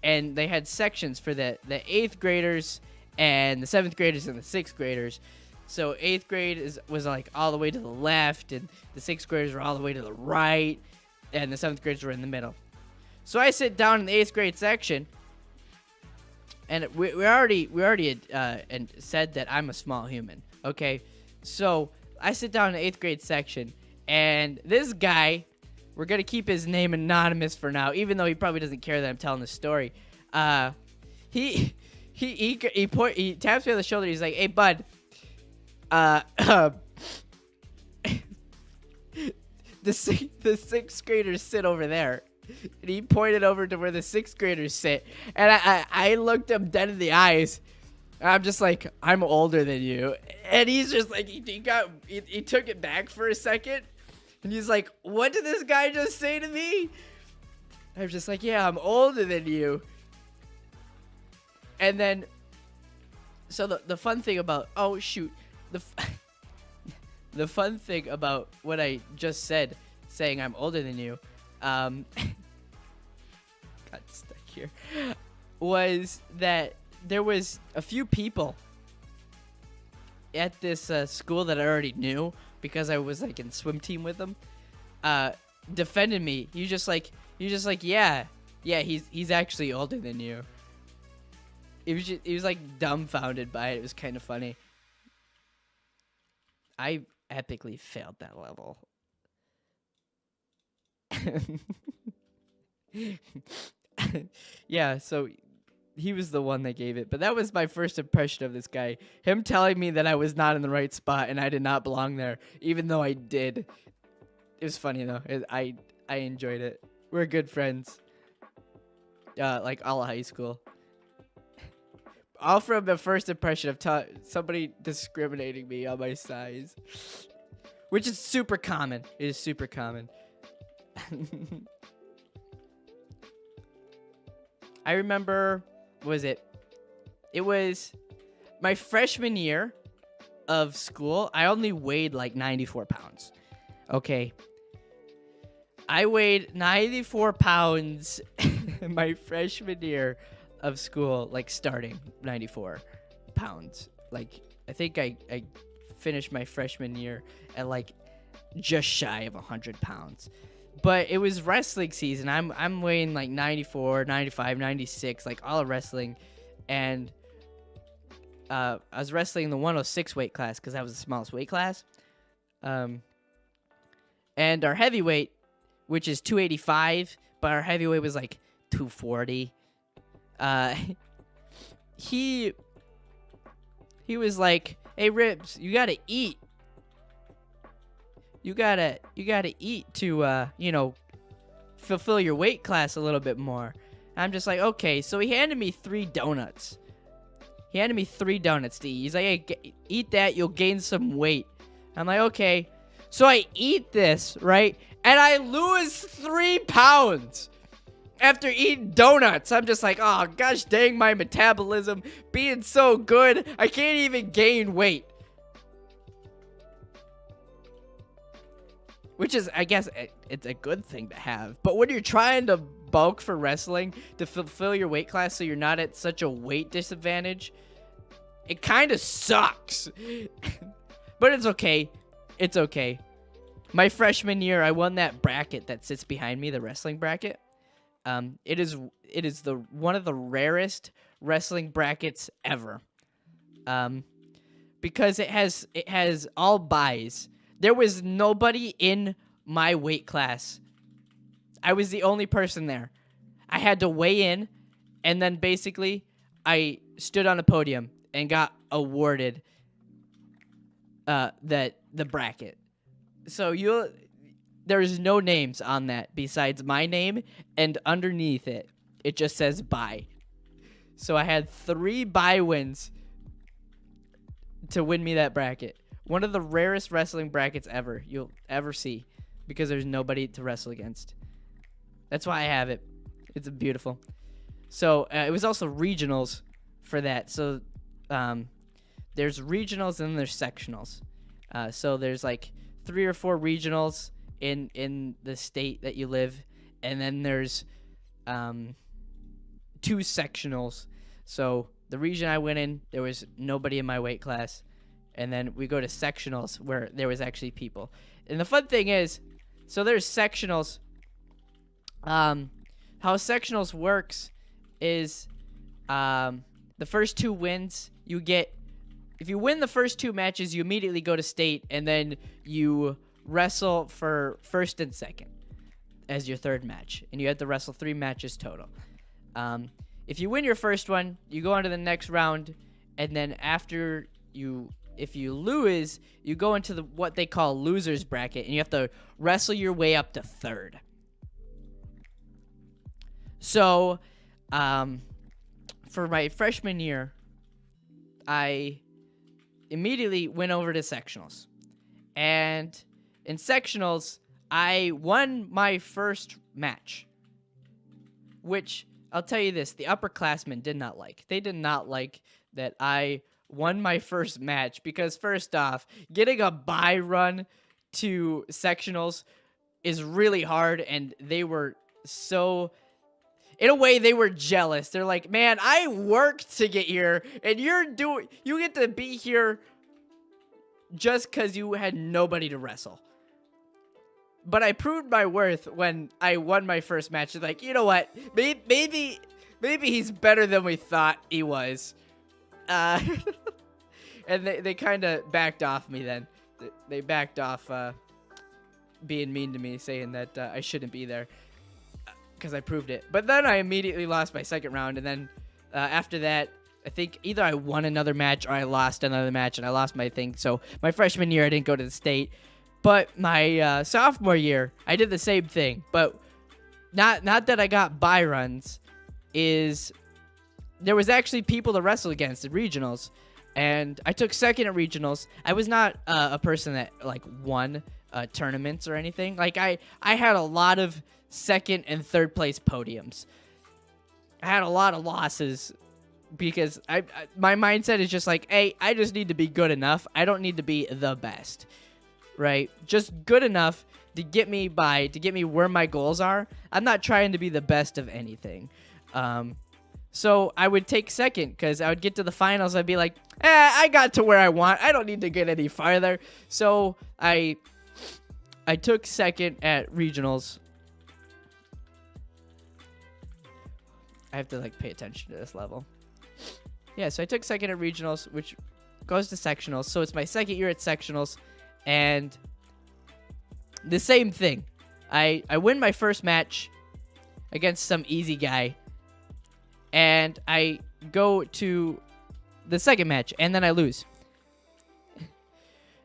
and they had sections for the 8th graders and the 7th graders and the 6th graders. So 8th grade was like all the way to the left, and the 6th graders were all the way to the right, and the 7th graders were in the middle. So I sit down in the 8th grade section, and we already had and said that I'm a small human. Okay, so I sit down in the 8th grade section, and this guy, we're gonna keep his name anonymous for now, even though he probably doesn't care that I'm telling the story. He taps me on the shoulder. He's like, "Hey, bud, the 6th graders sit over there." And he pointed over to where the 6th graders sit, and I looked him dead in the eyes. And I'm just like, "I'm older than you," and he's just like, he took it back for a second, and he's like, "What did this guy just say to me?" I was just like, "Yeah, I'm older than you." And then, so the fun thing about, oh shoot, the fun thing about what I just said, saying I'm older than you, got stuck here, was that there was a few people at this school that I already knew because I was like in swim team with them, defended me. He was just like, yeah, he's actually older than you. He was like dumbfounded by it. It was kind of funny. I epically failed that level. Yeah, so he was the one that gave it. But that was my first impression of this guy. Him telling me that I was not in the right spot and I did not belong there, even though I did. It was funny, though. I enjoyed it. We're good friends. Like all of high school. All from the first impression of somebody discriminating me on my size. Which is super common. It is super common. I remember, it was my freshman year of school. I only weighed like 94 pounds. Okay. I weighed 94 pounds my freshman year of school, like starting 94 pounds. Like, I think I finished my freshman year at like just shy of 100 pounds. But it was wrestling season. I'm weighing like 94, 95, 96, like all of wrestling. And I was wrestling in the 106 weight class because that was the smallest weight class. And our heavyweight, which is 285, but our heavyweight was like 240. He was like, "Hey, Ribs, you gotta eat. You gotta eat to, fulfill your weight class a little bit more." I'm just like, okay. So he handed me 3 donuts. He handed me 3 donuts to eat. He's like, "Hey, eat that. You'll gain some weight." I'm like, okay. So I eat this, right? And I lose 3 pounds after eating donuts. I'm just like, oh, gosh dang, my metabolism being so good, I can't even gain weight. Which is, I guess, it's a good thing to have. But when you're trying to bulk for wrestling to fulfill your weight class so you're not at such a weight disadvantage, it kind of sucks. But it's okay. It's okay. My freshman year, I won that bracket that sits behind me, the wrestling bracket. It is one of the rarest wrestling brackets ever. Because it has all buys. There was nobody in my weight class. I was the only person there. I had to weigh in, and then basically I stood on a podium and got awarded the bracket. So there's no names on that besides my name, and underneath it just says bye. So I had 3 bye wins to win me that bracket. One of the rarest wrestling brackets you'll ever see, because there's nobody to wrestle against. That's why I have it. It's beautiful. So it was also regionals for that. So there's regionals and then there's sectionals. So there's like 3 or 4 regionals in the state that you live, and then there's 2 sectionals. So the region I went in, there was nobody in my weight class, and then we go to sectionals where there was actually people. And the fun thing is, so there's sectionals. How sectionals works is the first 2 wins you get. If you win the first 2 matches, you immediately go to state, and then you wrestle for first and second as your 3rd match, and you have to wrestle 3 matches total. If you win your first one, you go on to the next round, and then if you lose, you go into what they call losers bracket, and you have to wrestle your way up to 3rd. So, for my freshman year, I immediately went over to sectionals. And in sectionals, I won my first match. Which, I'll tell you this, the upperclassmen did not like. They did not like that I won my first match, because first off, getting a bye run to sectionals is really hard, and they were so... In a way, they were jealous. They're like, man, I worked to get here, and you get to be here just because you had nobody to wrestle. But I proved my worth when I won my first match. They're like, you know what? Maybe he's better than we thought he was. And they kind of backed off me then. They backed off being mean to me, saying that I shouldn't be there, because I proved it. But then I immediately lost my second round, and then after that, I think either I won another match or I lost another match, and I lost my thing. So my freshman year, I didn't go to the state. But my sophomore year, I did the same thing. But not that I got bye runs, is there was actually people to wrestle against at regionals, and I took second at regionals. I was not a person that like won tournaments or anything. Like I had a lot of second and third place podiums. I had a lot of losses because my mindset is just like, hey, I just need to be good enough. I don't need to be the best, right? Just good enough to get me where my goals are. I'm not trying to be the best of anything. So I would take second because I would get to the finals. I'd be like, I got to where I want. I don't need to get any farther. So I took second at regionals. I have to like pay attention to this level. Yeah, so I took second at regionals, which goes to sectionals. So it's my second year at sectionals, and the same thing. I win my first match against some easy guy, and I go to the second match, and then I lose.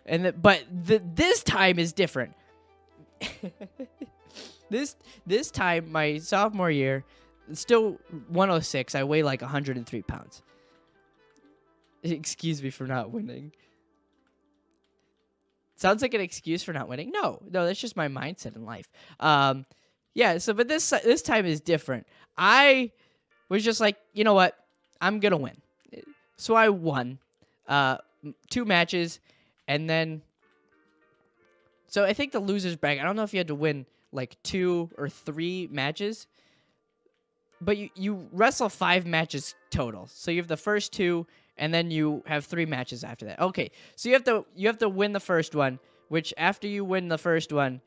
But this time is different. This time, my sophomore year, still 106. I weigh like 103 pounds. Excuse me for not winning. Sounds like an excuse for not winning. No, that's just my mindset in life. Yeah. So, but this time is different. I was just like, you know what, I'm gonna win. So I won 2 matches, and then. So I think the losers bracket. I don't know if you had to win like 2 or 3 matches. But you wrestle 5 matches total. So you have the first 2, and then you have 3 matches after that. Okay, so you have to win the first one, which after you win the first one,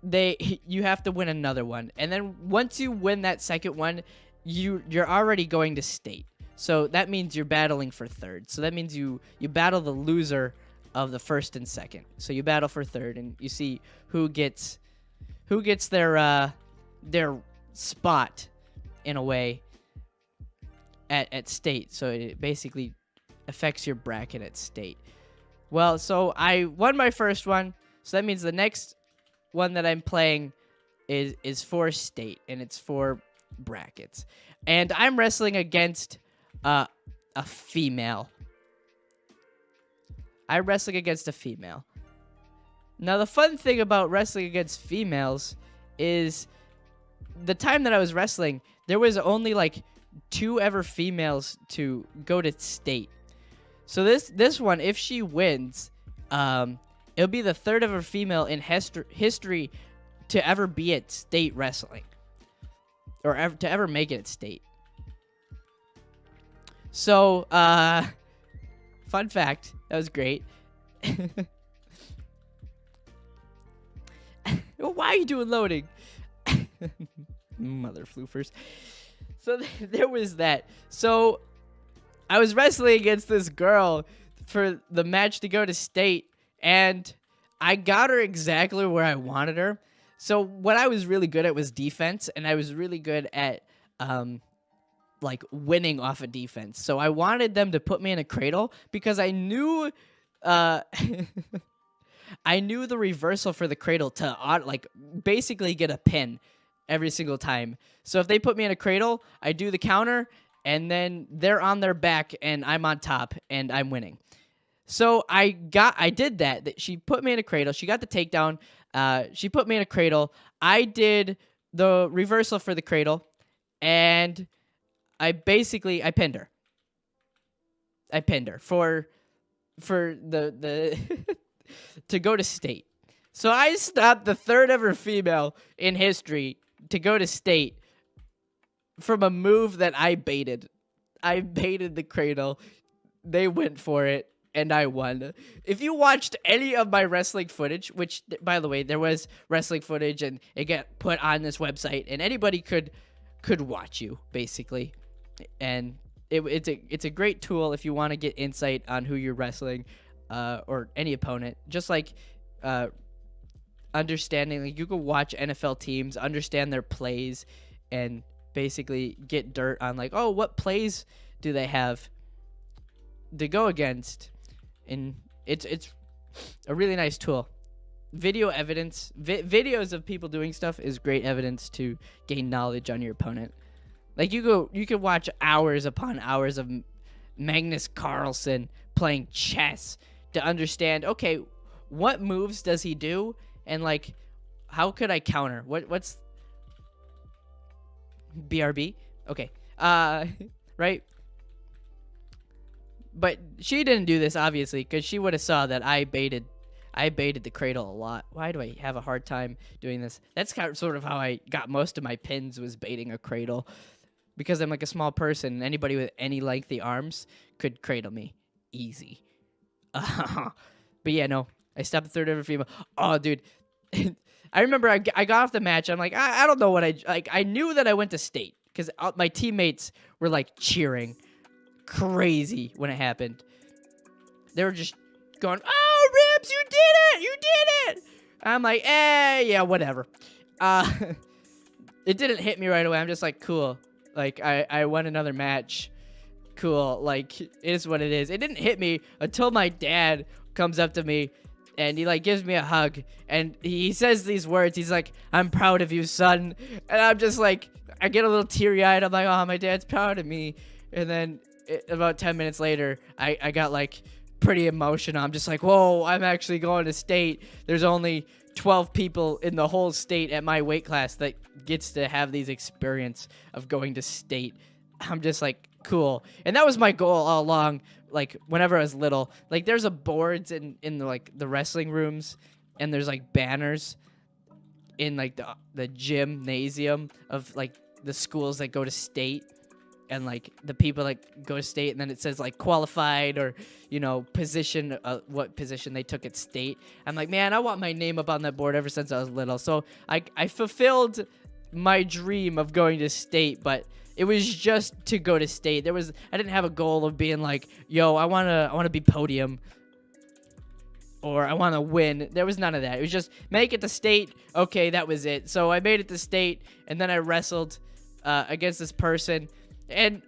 you have to win another one. And then once you win that second one, you're already going to state. So that means you're battling for third. So that means you battle the loser of the first and second. So you battle for third, and you see who gets their spot in a way at state. So it basically affects your bracket at state. Well, so I won my first one, so that means the next one that I'm playing is for state, and it's for brackets. And I'm wrestling against a female. I'm wrestling against a female. Now, the fun thing about wrestling against females is the time that I was wrestling, there was only like 2 ever females to go to state. So this one, if she wins, it'll be the 3rd ever female in history to ever be at state wrestling, or to ever make it at state. So, fun fact, that was great. Why are you doing loading? Mother floofers. So there was that. So I was wrestling against this girl for the match to go to state, and I got her exactly where I wanted her. So what I was really good at was defense, and I was really good at like winning off of defense. So I wanted them to put me in a cradle because I knew I knew the reversal for the cradle to like basically get a pin every single time. So if they put me in a cradle, I do the counter, and then they're on their back and I'm on top and I'm winning. So I did that. She put me in a cradle. She got the takedown. She put me in a cradle. I did the reversal for the cradle, and I pinned her. I pinned her for the to go to state. So I stopped the 3rd ever female in history to go to state from a move that I baited. I baited the cradle. They went for it, and I won. If you watched any of my wrestling footage, which, by the way, there was wrestling footage, and it got put on this website, and anybody could watch you, basically. And it's a great tool if you want to get insight on who you're wrestling, or any opponent. Just like understanding, like, you can watch NFL teams, understand their plays, and basically get dirt on, like, oh, what plays do they have to go against? And it's a really nice tool. Video evidence, videos of people doing stuff is great evidence to gain knowledge on your opponent. Like, you could watch hours upon hours of Magnus Carlsen playing chess to understand, okay, what moves does he do, and like, how could I counter? What's BRB? Okay. Right? But she didn't do this, obviously, because she would have saw that I baited the cradle a lot. Why do I have a hard time doing this? That's sort of how I got most of my pins, was baiting a cradle. Because I'm like a small person, and anybody with any lengthy arms could cradle me. Easy. But yeah, no. I stopped the 3rd ever female. Oh, dude. I remember I got off the match. I'm like, I don't know what I knew that I went to state. Because my teammates were like cheering crazy when it happened. They were just going, oh, Ribs, you did it! You did it! I'm like, yeah, whatever. It didn't hit me right away. I'm just like, cool. Like, I won another match. Cool. Like, it is what it is. It didn't hit me until my dad comes up to me, and he, like, gives me a hug, and he says these words. He's like, I'm proud of you, son. And I'm just like, I get a little teary-eyed. I'm like, oh, my dad's proud of me. And then about 10 minutes later, I got, like, pretty emotional. I'm just like, whoa, I'm actually going to state. There's only 12 people in the whole state at my weight class that gets to have these experience of going to state. I'm just like, cool. And that was my goal all along. Like, whenever I was little, like, there's a boards in the, like, the wrestling rooms, and there's like banners in like the gymnasium of like the schools that go to state, and like the people that go to state, and then it says like qualified, or, you know, position, what position they took at state. I'm like, man, I want my name up on that board ever since I was little. So I fulfilled my dream of going to state, but it was just to go to state. I didn't have a goal of being like, yo, I wanna be podium, or I wanna win. There was none of that. It was just make it to state. Okay, that was it. So I made it to state, and then I wrestled against this person. And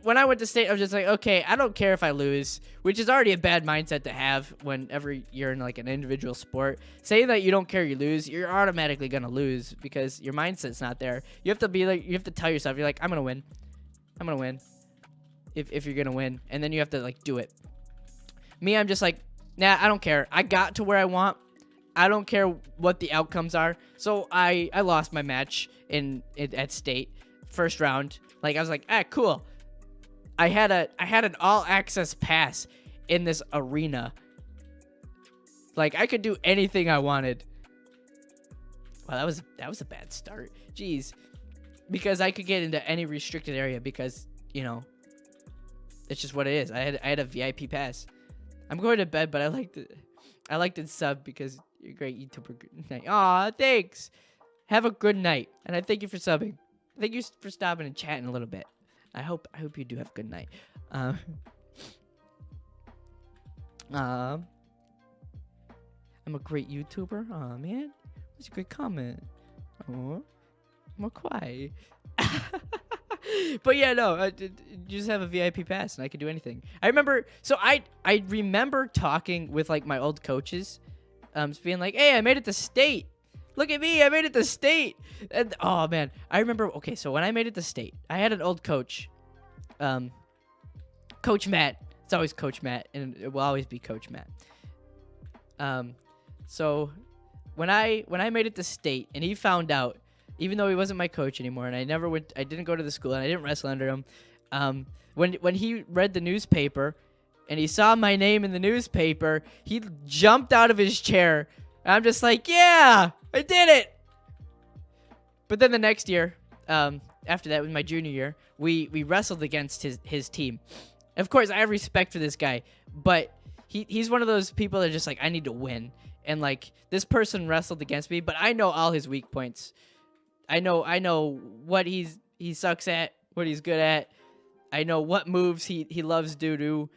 when I went to state, I was just like, okay, I don't care if I lose, which is already a bad mindset to have whenever you're in like an individual sport. Saying that you don't care you lose, you're automatically going to lose because your mindset's not there. You have to be like, you have to tell yourself, you're like, I'm going to win. I'm going to win if you're going to win. And then you have to like do it. Me, I'm just like, Nah, I don't care. I got to where I want. I don't care what the outcomes are. So I lost my match at state first round. Like I was like, cool. I had an all access pass in this arena. Like I could do anything I wanted. Wow, that was a bad start. Jeez. Because I could get into any restricted area because, you know, it's just what it is. I had a VIP pass. I'm going to bed, but I liked it sub because you're a great YouTuber. Good night. Aw, thanks. Have a good night, and I thank you for subbing. Thank you for stopping and chatting a little bit. I hope you do have a good night. I'm a great YouTuber. Aw, man, that's a great comment. Oh, I'm quiet. But yeah, no, I just have a VIP pass and I could do anything. I remember talking with like my old coaches, being like, "Hey, I made it to state. Look at me, I made it to state." And oh man, I remember. Okay, so when I made it to state, I had an old coach, Coach Matt. It's always Coach Matt, and it will always be Coach Matt. So when I made it to state, and he found out. Even though he wasn't my coach anymore, and I didn't go to the school, and I didn't wrestle under him. When he read the newspaper, and he saw my name in the newspaper, he jumped out of his chair. And I'm just like, yeah, I did it. But then the next year, after that, was my junior year, we wrestled against his team. Of course, I have respect for this guy, but he's one of those people that are just like, I need to win. And like this person wrestled against me, but I know all his weak points. I know what he sucks at, what he's good at. I know what moves he loves to do.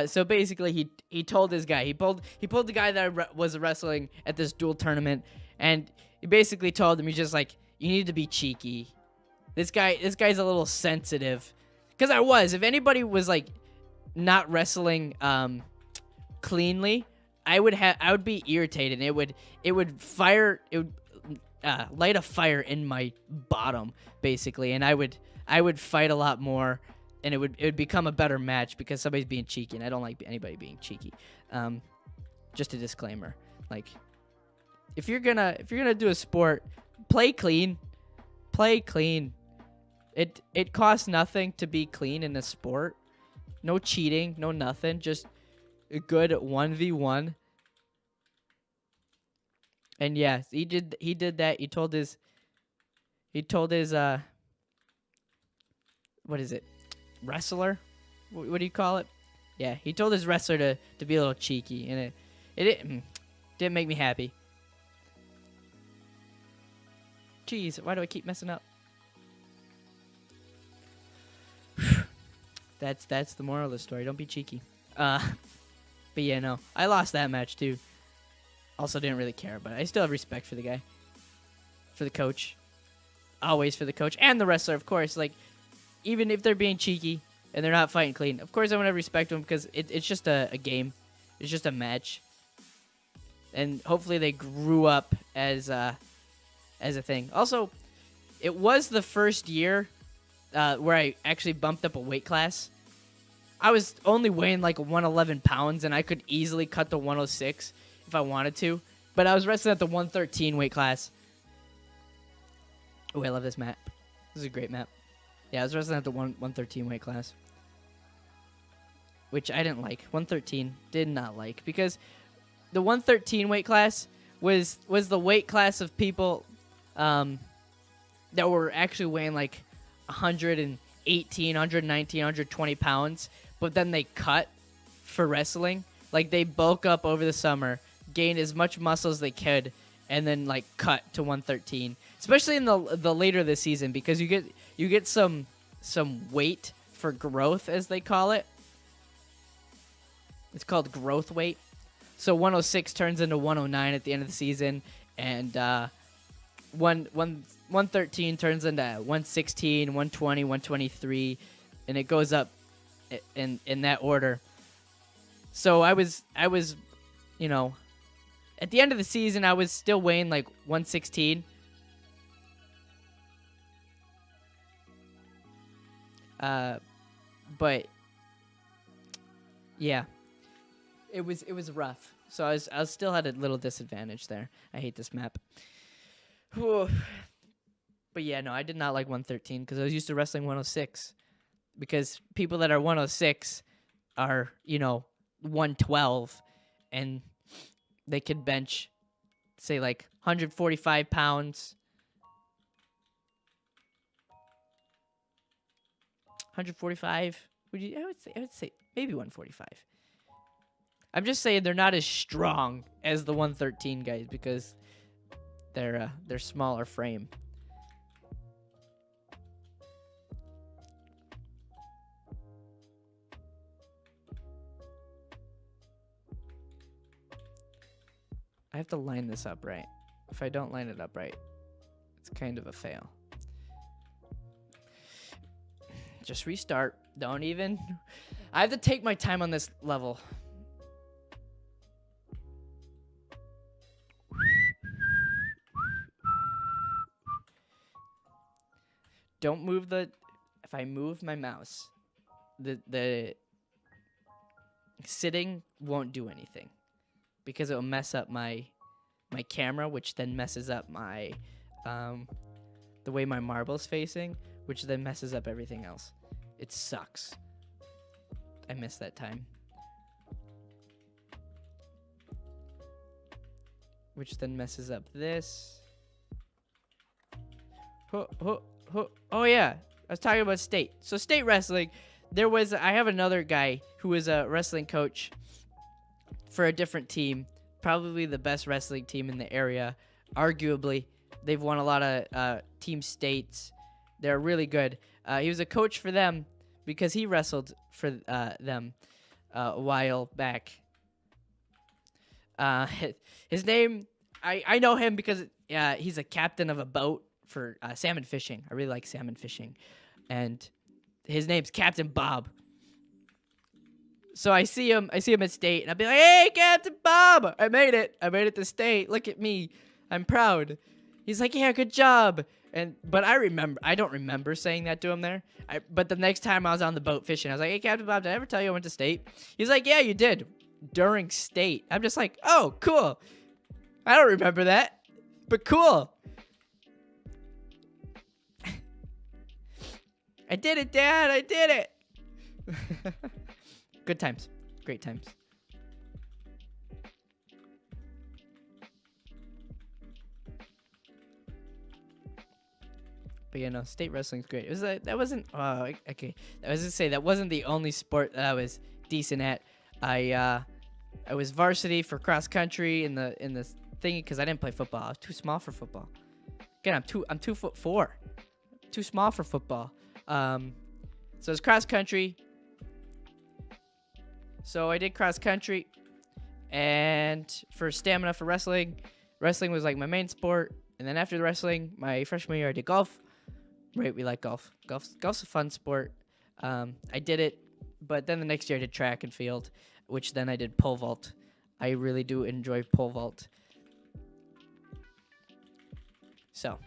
So basically, he told this guy, he pulled the guy that was wrestling at this dual tournament, and he basically told him, he's just like, you need to be cheeky. This guy's a little sensitive, because I was. If anybody was like not wrestling cleanly, I would be irritated. It would light a fire in my bottom, basically, and I would fight a lot more, and it would become a better match because somebody's being cheeky, and I don't like anybody being cheeky. Just a disclaimer, like if you're gonna do a sport, play clean. It costs nothing to be clean in a sport. No cheating, no nothing, just a good 1v1. And yeah, he did that. He told his what is it? Wrestler? What do you call it? Yeah, he told his wrestler to be a little cheeky, and it didn't make me happy. Jeez, why do I keep messing up? That's the moral of the story. Don't be cheeky. But yeah, no. I lost that match too. Also didn't really care, but I still have respect for the guy. For the coach. Always for the coach. And the wrestler, of course. Like, even if they're being cheeky and they're not fighting clean, of course I want to respect them because it's just a game. It's just a match. And hopefully they grew up as a thing. Also, it was the first year where I actually bumped up a weight class. I was only weighing like 111 pounds, and I could easily cut to 106 if I wanted to. But I was wrestling at the 113 weight class. Oh, I love this map. This is a great map. Yeah, I was wrestling at the 113 weight class. Which I didn't like. 113 did not like. Because the 113 weight class was the weight class of people that were actually weighing like 118, 119, 120 pounds. But then they cut for wrestling. Like, they bulk up over the summer, gain as much muscle as they could, and then like cut to 113. Especially in the later this season, because you get some weight for growth, as they call it. It's called growth weight. So 106 turns into 109 at the end of the season, and 113 turns into 116, 120, 123, and it goes up in that order. So I was, you know, at the end of the season, I was still weighing like 116. But yeah, It was rough. So I still had a little disadvantage there. I hate this map. Whew. But yeah, no, I did not like 113 because I was used to wrestling 106. Because people that are 106 are, 112, and they could bench, say, like 145 pounds. 145? I would say maybe 145. I'm just saying they're not as strong as the 113 guys because they're smaller frame. I have to line this up right. If I don't line it up right, it's kind of a fail. Just restart. Don't even. I have to take my time on this level. Don't move the. If I move my mouse, the sitting won't do anything because it will mess up my camera, which then messes up my the way my marble's facing, which then messes up everything else. It sucks. I missed that time. Which then messes up this. Oh yeah, I was talking about state. So state wrestling, I have another guy who is a wrestling coach for a different team, probably the best wrestling team in the area. Arguably, they've won a lot of team states. They're really good. He was a coach for them because he wrestled for them a while back. His name, I know him because he's a captain of a boat for salmon fishing. I really like salmon fishing. And his name's Captain Bob. So I see him at state, and I'll be like, "Hey, Captain Bob, I made it to state. Look at me, I'm proud." He's like, "Yeah, good job." But I don't remember saying that to him there. But the next time I was on the boat fishing, I was like, "Hey, Captain Bob, did I ever tell you I went to state?" He's like, "Yeah, you did during state." I'm just like, "Oh, cool. I don't remember that, but cool." I did it, Dad. I did it. Good times. Great times. But yeah, no, state wrestling's great. It was that wasn't okay. I was gonna say that wasn't the only sport that I was decent at. I was varsity for cross country in the thingy because I didn't play football. I was too small for football. Again, I'm 2'4", too small for football. So it's cross country. So I did cross country, and for stamina for wrestling was like my main sport. And then after the wrestling, my freshman year I did golf. Right, we like golf. Golf's a fun sport. I did it, but then the next year I did track and field, which then I did pole vault. I really do enjoy pole vault. So,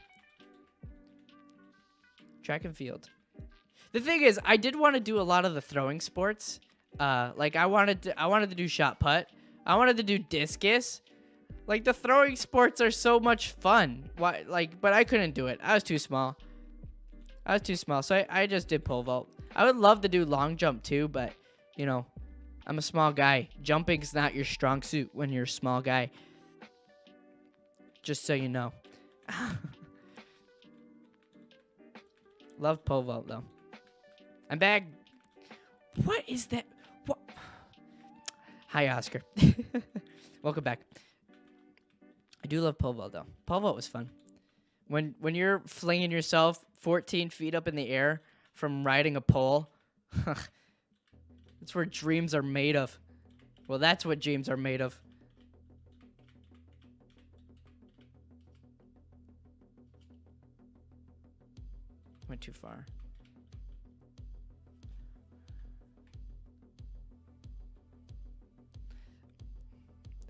track and field. The thing is, I did want to do a lot of the throwing sports. Like I wanted to do shot put. I wanted to do discus. Like the throwing sports are so much fun. Why? But I couldn't do it. I was too small. So I just did pole vault. I would love to do long jump too, but I'm a small guy. Jumping's not your strong suit when you're a small guy. Just so you know. Love pole vault though. I'm back. What is that? What? Hi, Oscar. Welcome back. I do love pole vault though. Pole vault was fun. When you're flinging yourself 14 feet up in the air from riding a pole, that's where dreams are made of. Well, that's what dreams are made of. Went too far.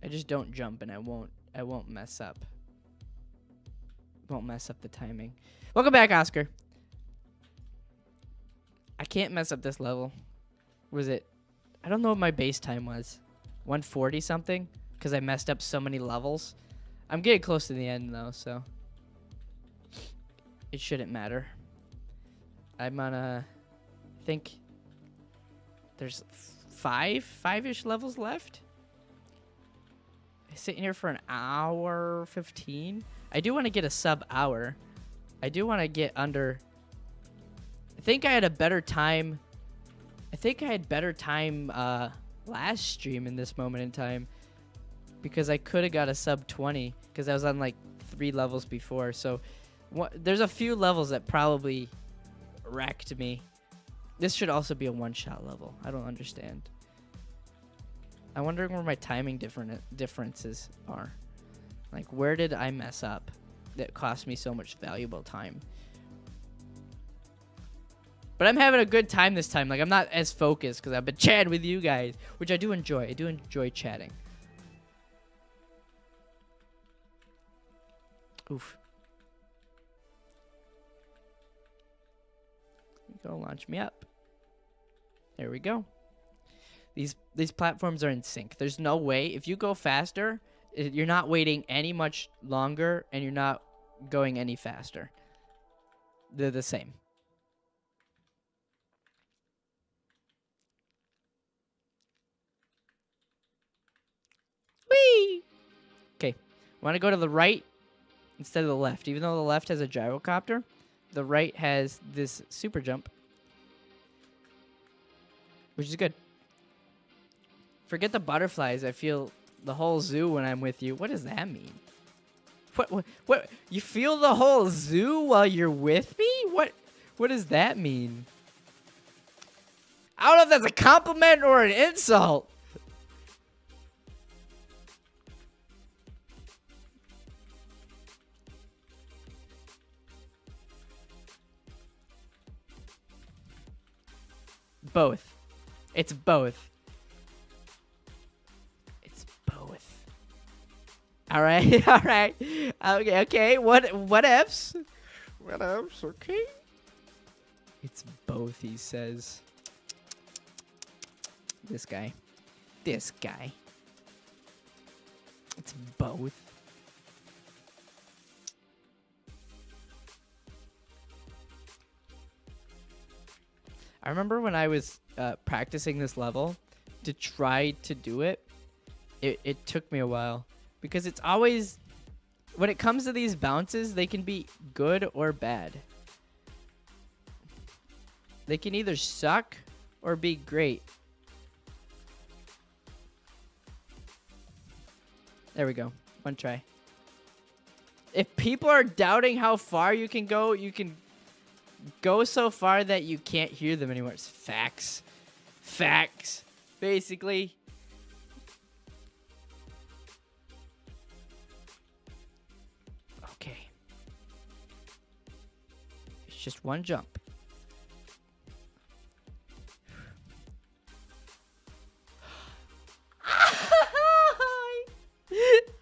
I just don't jump, and I won't mess up. Won't mess up the timing. Welcome back, Oscar. I can't mess up this level. Was it? I don't know what my base time was. 140 something because I messed up so many levels. I'm getting close to the end though, so it shouldn't matter. I'm on I think there's five-ish levels left. I'm sitting here for an hour 15. I do want to get a sub hour. I do want to get under. I think I had a better time. I think I had better time last stream in this moment in time because I could have got a sub 20 because I was on like 3 levels before. So there's a few levels that probably wrecked me. This should also be a one-shot level. I don't understand. I'm wondering where my timing differences are. Like, where did I mess up that cost me so much valuable time? But I'm having a good time this time. Like, I'm not as focused because I've been chatting with you guys, which I do enjoy. I do enjoy chatting. Oof. Go launch me up. There we go. These platforms are in sync. There's no way if you go faster, you're not waiting any much longer and you're not going any faster. They're the same. Whee! Okay. Want to go to the right instead of the left. Even though the left has a gyrocopter, the right has this super jump, which is good. Forget the butterflies. I feel the whole zoo when I'm with you. What does that mean? What? You feel the whole zoo while you're with me? What does that mean? I don't know if that's a compliment or an insult. Both. It's both. It's both. All right. All right. Okay. What ifs? What ifs? Okay. It's both, he says. This guy. This guy. It's both. I remember when I was practicing this level to try to do it, it took me a while. Because it's always, when it comes to these bounces, they can be good or bad. They can either suck or be great. There we go. One try. If people are doubting how far you can go so far that you can't hear them anymore. It's facts. Facts. Basically. Okay. It's just one jump.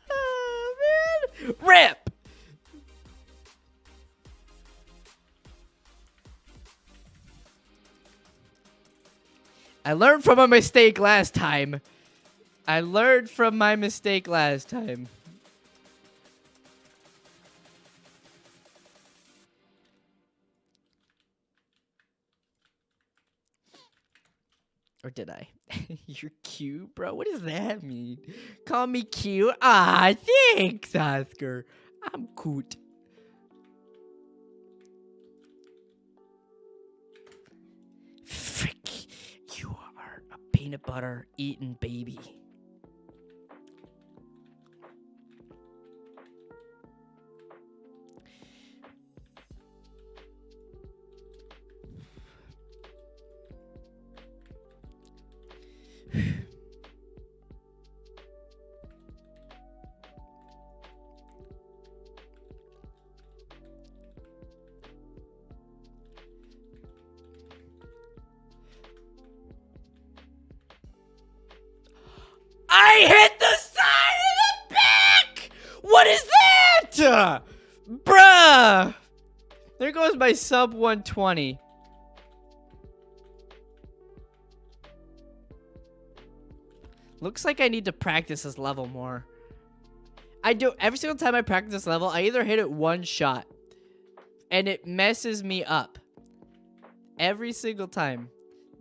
Oh, man. Rip! I learned from a mistake last time. Or did I? You're cute, bro. What does that mean? Call me cute? Ah, thanks, Oscar. I'm cute. Frick. You are a peanut butter eating baby. I hit the side of the back! What is that? Bruh! There goes my sub 120. Looks like I need to practice this level more. I do. Every single time I practice this level, I either hit it one shot, and it messes me up. Every single time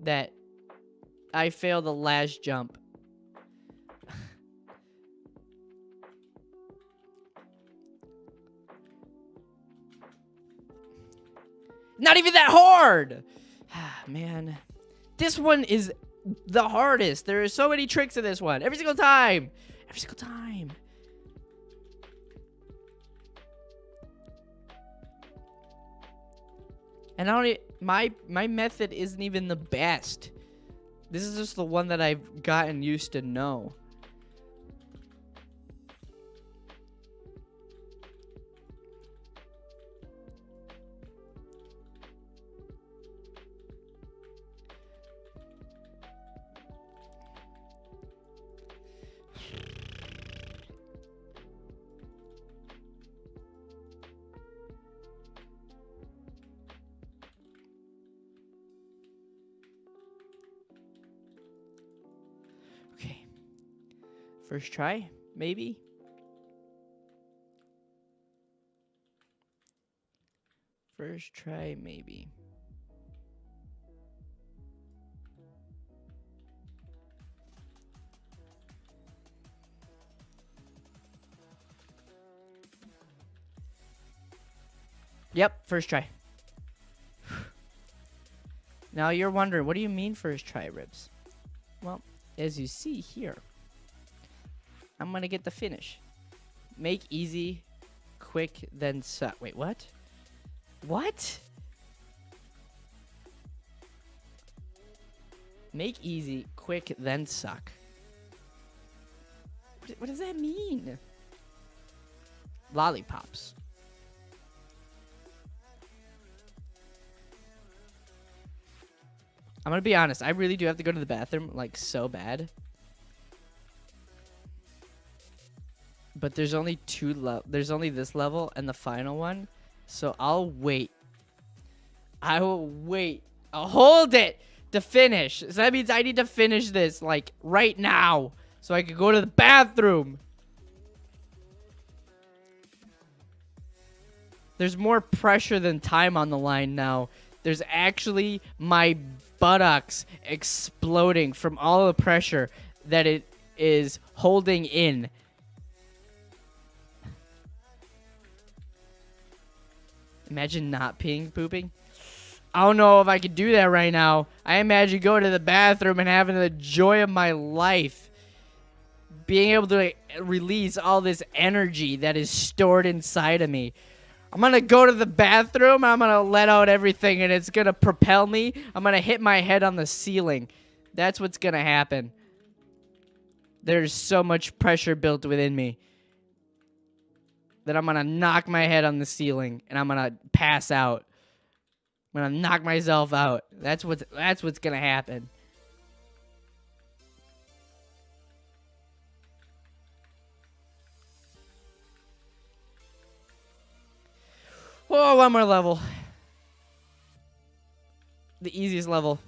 that I fail the last jump. Not even that hard! Man. This one is the hardest. There are so many tricks in this one. Every single time. Every single time. And my method isn't even the best. This is just the one that I've gotten used to know. Okay. First try, maybe? First try, maybe. Yep, first try. Now you're wondering, what do you mean first try, Ribs? Well, as you see here, I'm gonna get the finish. Make easy, quick, then suck. Wait, what? What? Make easy, quick, then suck. What does that mean? Lollipops. I'm gonna be honest, I really do have to go to the bathroom, like, so bad. But there's only there's only this level and the final one, so I'll wait. I will wait. I'll hold it to finish. So that means I need to finish this, like, right now, so I can go to the bathroom. There's more pressure than time on the line now. There's actually my buttocks exploding from all the pressure that it is holding in. Imagine not peeing, pooping. I don't know if I could do that right now. I imagine going to the bathroom and having the joy of my life. Being able to release all this energy that is stored inside of me. I'm going to go to the bathroom, I'm going to let out everything, and it's going to propel me. I'm going to hit my head on the ceiling. That's what's going to happen. There's so much pressure built within me that I'm going to knock my head on the ceiling, and I'm going to pass out. I'm going to knock myself out. That's what's going to happen. Oh, one more level. The easiest level.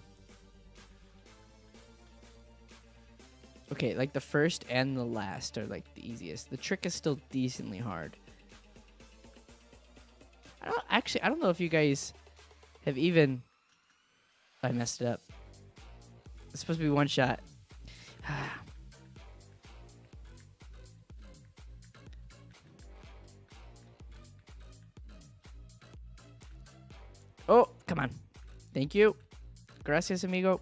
Okay, like the first and the last are like the easiest. The trick is still decently hard. I don't know if you guys have even... I messed it up. It's supposed to be one shot. Oh, come on. Thank you. Gracias, amigo.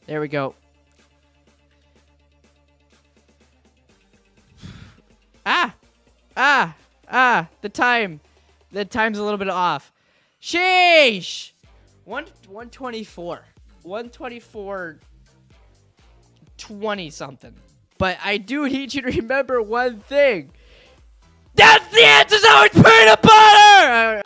There we go. The time's a little bit off. Sheesh! 124. 124. 20 something. But I do need you to remember one thing. That's the answer's always peanut butter!